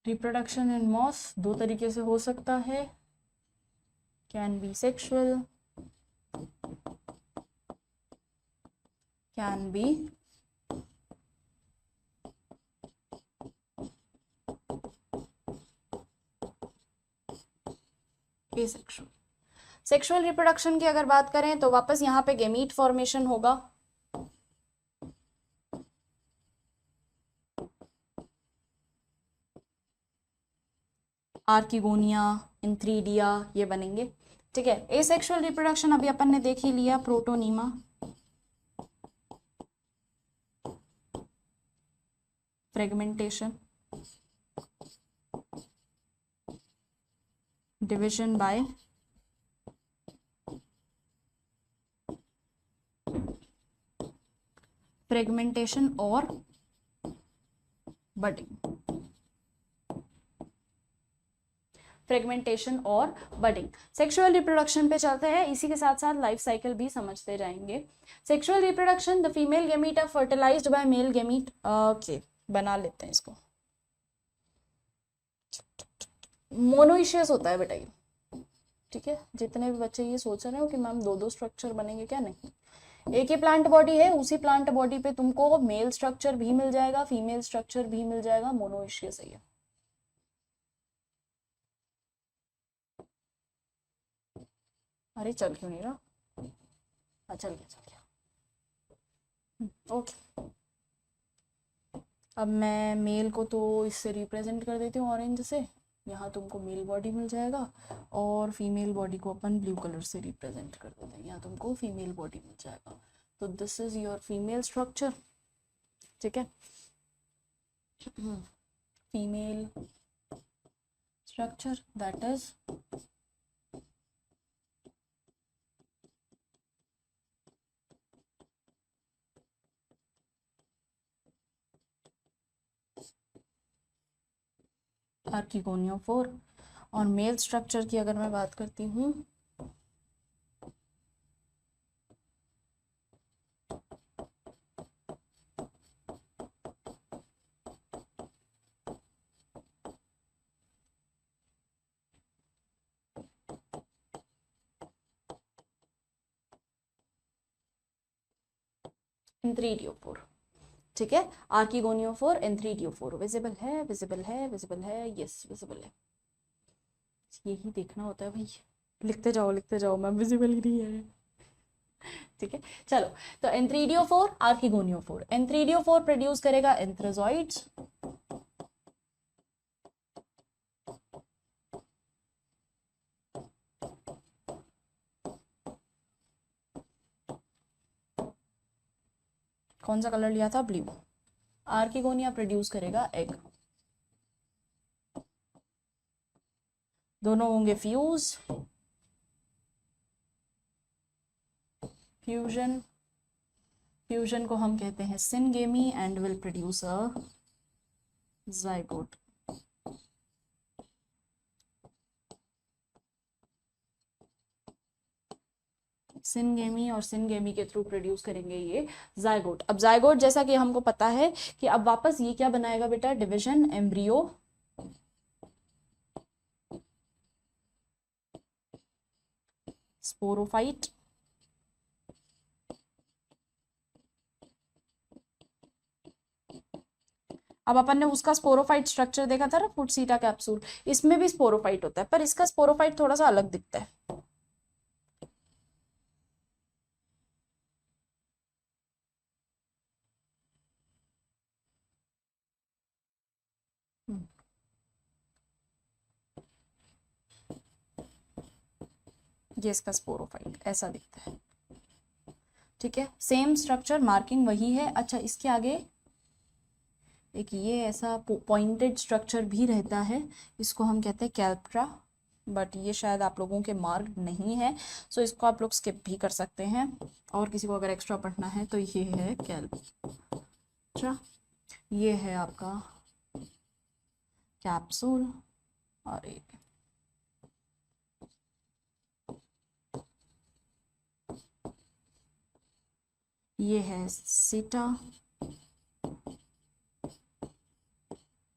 रिप्रोडक्शन इन मॉस दो तरीके से हो सकता है, can be sexual, can be asexual. Sexual reproduction की अगर बात करें तो वापस यहाँ पे गेमीट फॉर्मेशन होगा, आर्किगोनिया, इंथ्रीडिया, ये बनेंगे, ठीक है। एसेक्सुअल रिप्रोडक्शन अभी अपन ने देख ही लिया, protonema, fragmentation, division by fragmentation और बडिंग, फ्रेगमेंटेशन और बडिंग। सेक्सुअल रिप्रोडक्शन पे चलते हैं, इसी के साथ साथ लाइफ साइकिल भी समझते जाएंगे। Sexual reproduction, the female gamete are fertilized by male gamete. Okay, बना लेते हैं इसको। मोनोइशियस होता है बेटा ये, ठीक है। जितने भी बच्चे ये सोच रहे हो कि मैम दो दो स्ट्रक्चर बनेंगे, क्या नहीं, एक ही प्लांट बॉडी है, उसी प्लांट बॉडी पे तुमको मेल स्ट्रक्चर भी मिल जाएगा, फीमेल स्ट्रक्चर भी मिल जाएगा, मोनोइशियस है ये। अरे चल क्यों नहीं रहा, चल गया चल गया, ओके। अब मैं मेल को तो इससे रिप्रेजेंट कर देती हूँ ऑरेंज से, यहाँ तुमको मेल बॉडी मिल जाएगा, और फीमेल बॉडी को अपन ब्लू कलर से रिप्रेजेंट कर देते हैं, यहाँ तुमको फीमेल बॉडी मिल जाएगा। तो this is your female structure, ठीक है। Female structure that is आर्किगोनियोफोर। और मेल स्ट्रक्चर की अगर मैं बात करती हूँ एंथ्रीडियोफोर। ठीक है, आर्किगोनियोफोर, एंथ्रीडियोफोर। विजिबल है, विजिबल है, विजिबल है, यस विजिबल है। यही देखना होता है भाई, लिखते जाओ लिखते जाओ मैम, विजिबल ही नहीं है। ठीक है, चलो। तो एंथ्रीडियोफोर, आर्किगोनियोफोर। एंथ्रीडियोफोर प्रोड्यूस करेगा एंथ्रोजॉइड्स, कौन सा कलर लिया था, ब्लू। आर्किगोनिया प्रोड्यूस करेगा एग, दोनों होंगे फ्यूज, फ्यूजन, फ्यूजन को हम कहते हैं syngamy and will produce a zygote। Syngamy और सिनगेमी के थ्रू प्रोड्यूस करेंगे ये जायगोट। अब जायगोट जैसा कि हमको पता है कि अब वापस ये क्या बनाएगा बेटा, डिवीजन, एम्ब्रियो, स्पोरोफाइट, अब अपन ने उसका स्पोरोफाइट स्ट्रक्चर देखा था ना, फुटसीटा कैप्सूल, इसमें भी स्पोरोफाइट होता है, पर इसका स्पोरोफाइट थोड़ा सा अलग दिखता है। ये इसका स्पोरोफाइट ऐसा दिखता है। ठीक है, सेम स्ट्रक्चर, मार्किंग वही है। अच्छा, इसके आगे एक ये ऐसा पॉइंटेड स्ट्रक्चर भी रहता है, इसको हम कहते हैं कैल्प्ट्रा, बट ये शायद आप लोगों के मार्क नहीं है, सो इसको आप लोग स्किप भी कर सकते हैं। और किसी को अगर एक्स्ट्रा पढ़ना है तो ये है कैल्प्ट्रा, ये है आपका कैप्सूल, और ये है सीटा,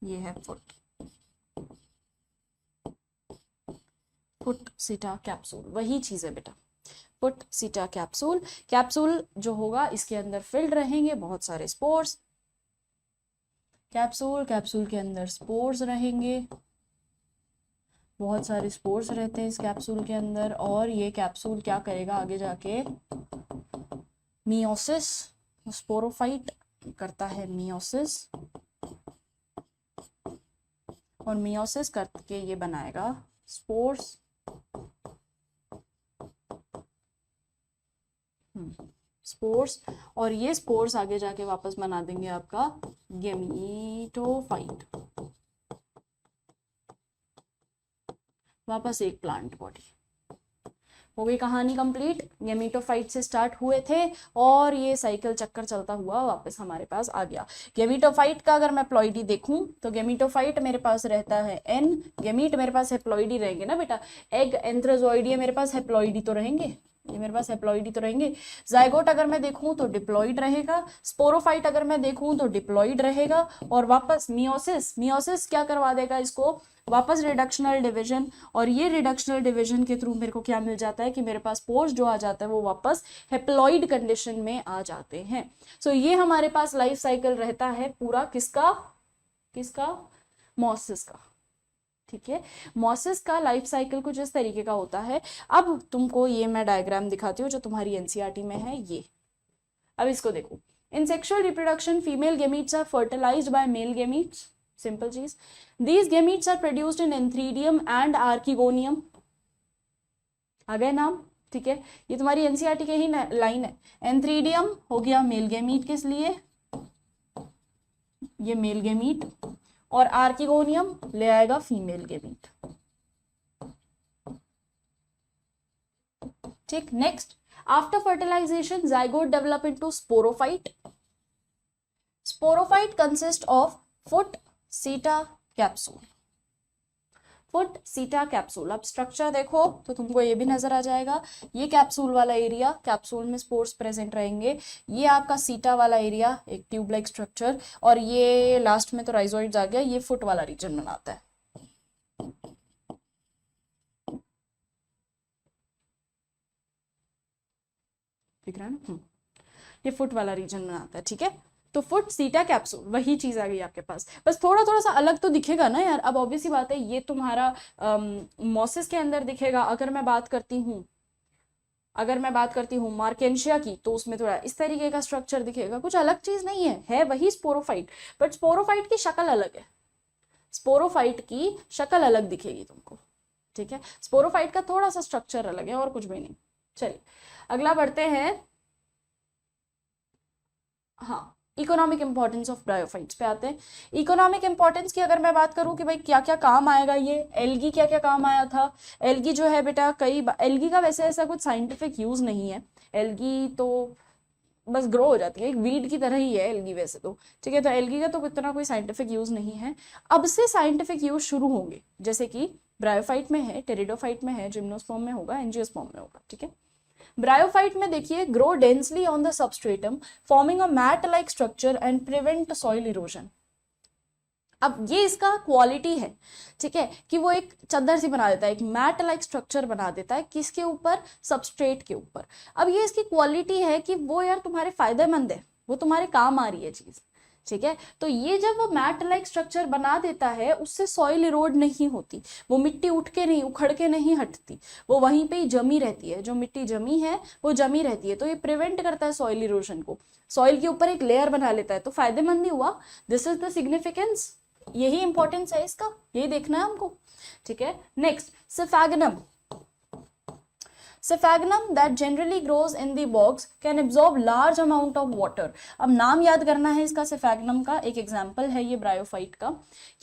ये है फुट, फुट सीटा कैप्सूल, वही चीज है बेटा, फुट सीटा कैप्सूल। कैप्सूल जो होगा इसके अंदर फिल्ड रहेंगे बहुत सारे स्पोर्स, कैप्सूल, कैप्सूल के अंदर स्पोर्स रहेंगे, बहुत सारे स्पोर्स रहते हैं इस कैप्सूल के अंदर। और ये कैप्सूल क्या करेगा आगे जाके, मियोसिस, स्पोरोफाइट करता है मियोसिस, और मियोसिस करके ये बनाएगा स्पोर्स, स्पोर्स, और ये स्पोर्स आगे जाके वापस बना देंगे आपका गेमीटोफाइट, वापस एक प्लांट बॉडी। हो गई कहानी कंप्लीट। गेमीटोफाइट से स्टार्ट हुए थे और ये साइकिल चक्कर चलता हुआ वापस हमारे पास आ गया। गेमीटोफाइट का अगर मैं प्लॉइडी देखूं तो गेमीटोफाइट मेरे पास रहता है एन, गेमीट मेरे पास हेप्लॉइडी रहेंगे ना बेटा, एग एंथ्रोजॉइडी मेरे पास हेप्लॉइडी तो रहेंगे, ये मेरे पास हेप्लॉइडी तो रहेंगे। जाइगोट अगर मैं देखूं तो डिप्लॉइड रहेगा, स्पोरोफाइट अगर मैं देखूं तो डिप्लॉइड रहेगा, और वापस मियोसिस, मियोसिस क्या करवा देगा इसको, वापस रिडक्शनल डिवीजन, और ये रिडक्शनल डिवीजन के थ्रू मेरे को क्या मिल जाता है कि मेरे पास पोर्स जो आ जाता है वो वापस हेप्लॉइड कंडीशन में आ जाते हैं। सो ये हमारे पास लाइफ साइकिल रहता है पूरा, किसका किसका, मॉसिस का। ठीक है, मॉसिस का लाइफ साइकिल कुछ इस तरीके का होता है। अब तुमको ये मैं डायग्राम दिखाती हूँ जो तुम्हारी एनसीईआरटी में है ये। अब इसको देखो, in sexual reproduction female gametes are fertilized by male gametes, simple चीज। These gametes are produced in antheridium and archegonium, आ गए नाम। ठीक है, ये तुम्हारी एनसीईआरटी के ही लाइन है। एंथ्रीडियम हो गया मेल गेमीट, किस लिए, ये मेल गेमीट, और आर्किगोनियम ले आएगा फीमेल गेमीट। ठीक, next, after fertilization zygote develop into sporophyte. Sporophyte consist of foot, seta, capsule. Foot, seta, capsule. अब स्ट्रक्चर देखो तो तुमको ये भी नजर आ जाएगा, ये कैप्सूल वाला एरिया, कैप्सूल में स्पोर्स प्रेजेंट रहेंगे, ये आपका सीटा वाला एरिया, एक ट्यूब लाइक स्ट्रक्चर, और ये लास्ट में तो राइजोइड्स आ गया, ये फुट वाला रीजन बनाता है। दिख रहा है ना, ये फुट वाला रीजन बनाता है। ठीक है, तो फुट, सीटा, कैप्सूल, वही चीज आ गई आपके पास, बस थोड़ा थोड़ा सा अलग तो दिखेगा ना यार। अब ऑब्वियस सी बात है, ये तुम्हारा मोसिस के अंदर दिखेगा। अगर मैं बात करती हूँ मार्केंशिया की, तो उसमें थोड़ा इस तरीके का स्ट्रक्चर दिखेगा, कुछ अलग चीज नहीं है वही स्पोरोफाइट, बट स्पोरोफाइट की शक्ल अलग है, स्पोरोफाइट की शक्ल अलग दिखेगी तुमको। ठीक है, स्पोरोफाइट का थोड़ा सा स्ट्रक्चर अलग है और कुछ भी नहीं। चलिए अगला बढ़ते हैं। हाँ, इकोनॉमिक इंपॉर्टेंस ऑफ ब्रायोफाइट्स पे आते हैं। इकोनॉमिक इंपॉर्टेंस की अगर मैं बात करूं कि भाई क्या क्या काम आएगा, ये एल्गी क्या क्या काम आया था। एल्गी जो है बेटा, एल्गी का वैसे ऐसा कुछ साइंटिफिक यूज नहीं है, एल्गी तो बस ग्रो हो जाती है, एक वीड की तरह ही है एल्गी वैसे तो। ठीक है, तो एल्गी का तो इतना कोई साइंटिफिक यूज नहीं है। अब से साइंटिफिक यूज शुरू होंगे, जैसे कि ब्रायोफाइट में है, टेरिडोफाइट में है, जिम्नोस्पर्म में होगा, एंजियोस्पर्म में होगा। ठीक है, ब्रायोफाइट में देखिए, grow densely on the substratum forming a mat like structure and prevent soil erosion. अब ये इसका क्वालिटी है, ठीक है, कि वो एक चादर सी बना देता है, एक मैट लाइक स्ट्रक्चर बना देता है, किसके ऊपर, सबस्ट्रेट के ऊपर। अब ये इसकी क्वालिटी है कि वो यार तुम्हारे फायदेमंद है, वो तुम्हारे काम आ रही है चीज। ठीक है, तो ये जब वो मैट लाइक स्ट्रक्चर बना देता है, उससे सॉइल इरोड नहीं होती, वो मिट्टी उठ के नहीं, उखड़ के नहीं हटती, वो वहीं पे ही जमी रहती है, जो मिट्टी जमी है वो जमी रहती है। तो ये प्रिवेंट करता है सॉइल इरोजन को, सॉइल के ऊपर एक लेयर बना लेता है, तो फायदेमंद ही हुआ। दिस इज द सिग्निफिकेंस, यही इंपॉर्टेंस है इसका, यही देखना है हमको। ठीक है, next, सिफेगनम। Sphagnum that generally grows in the bogs can absorb large amount of water। अब नाम याद करना है इसका, Sphagnum का एक एग्जाम्पल है ये ब्रायोफाइट का।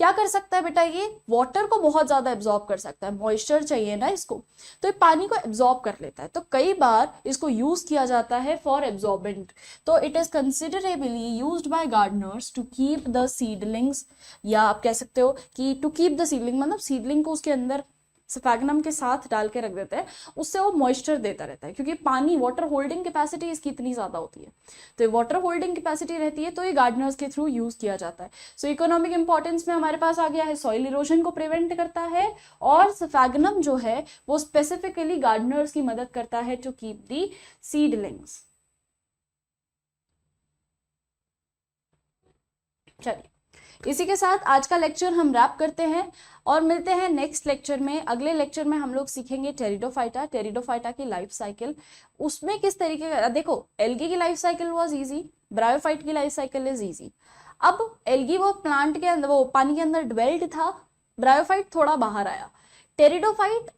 क्या कर सकता है बेटा, ये वाटर को बहुत ज्यादा एब्जॉर्ब कर सकता है, मॉइस्चर चाहिए ना इसको, तो ये पानी को एब्जॉर्ब कर लेता है। तो कई बार इसको यूज किया जाता है फॉर एब्जॉर्बेंट। तो it is considerably used by gardeners to keep the seedlings, या आप कह सकते हो कि टू कीप द सीडलिंग, मतलब सीडलिंग को उसके अंदर स्फैग्नम के साथ डाल के रख देते हैं, उससे वो मॉइस्चर देता रहता है, क्योंकि पानी, वाटर होल्डिंग कैपेसिटी इसकी इतनी ज्यादा होती है, तो वाटर होल्डिंग कैपेसिटी रहती है, तो ये गार्डनर्स के थ्रू यूज किया जाता है। सो इकोनॉमिक इंपॉर्टेंस में हमारे पास आ गया है, सॉइल इरोजन को प्रिवेंट करता है, और स्फैग्नम जो है वो स्पेसिफिकली गार्डनर्स की मदद करता है टू कीप दी सीडलिंग्स। चलिए, इसी के साथ आज का लेक्चर हम रैप करते हैं और मिलते हैं नेक्स्ट लेक्चर में। अगले लेक्चर में हम लोग सीखेंगे टेरिडोफाइटा, टेरिडोफाइटा की लाइफ साइकिल, उसमें किस तरीके का, देखो एल्गी की life cycle was easy, bryophyte की लाइफ साइकिल इज इजी। अब एल्गी वो प्लांट के अंदर, वो पानी के अंदर डिवेल्ड था, ब्रायोफाइट थोड़ा बाहर आया, टेरिडोफाइट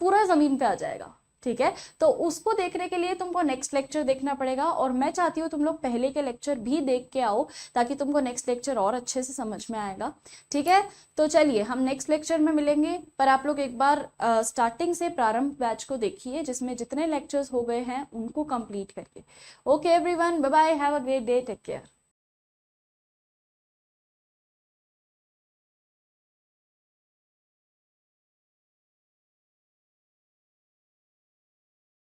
पूरा जमीन पे आ जाएगा। ठीक है, तो उसको देखने के लिए तुमको नेक्स्ट लेक्चर देखना पड़ेगा, और मैं चाहती हूँ तुम लोग पहले के लेक्चर भी देख के आओ, ताकि तुमको नेक्स्ट लेक्चर और अच्छे से समझ में आएगा। ठीक है, तो चलिए हम नेक्स्ट लेक्चर में मिलेंगे, पर आप लोग एक बार स्टार्टिंग से प्रारंभ बैच को देखिए, जिसमें जितने लेक्चर्स हो गए हैं उनको कंप्लीट करके। Okay everyone, bye bye, have a great day, take care.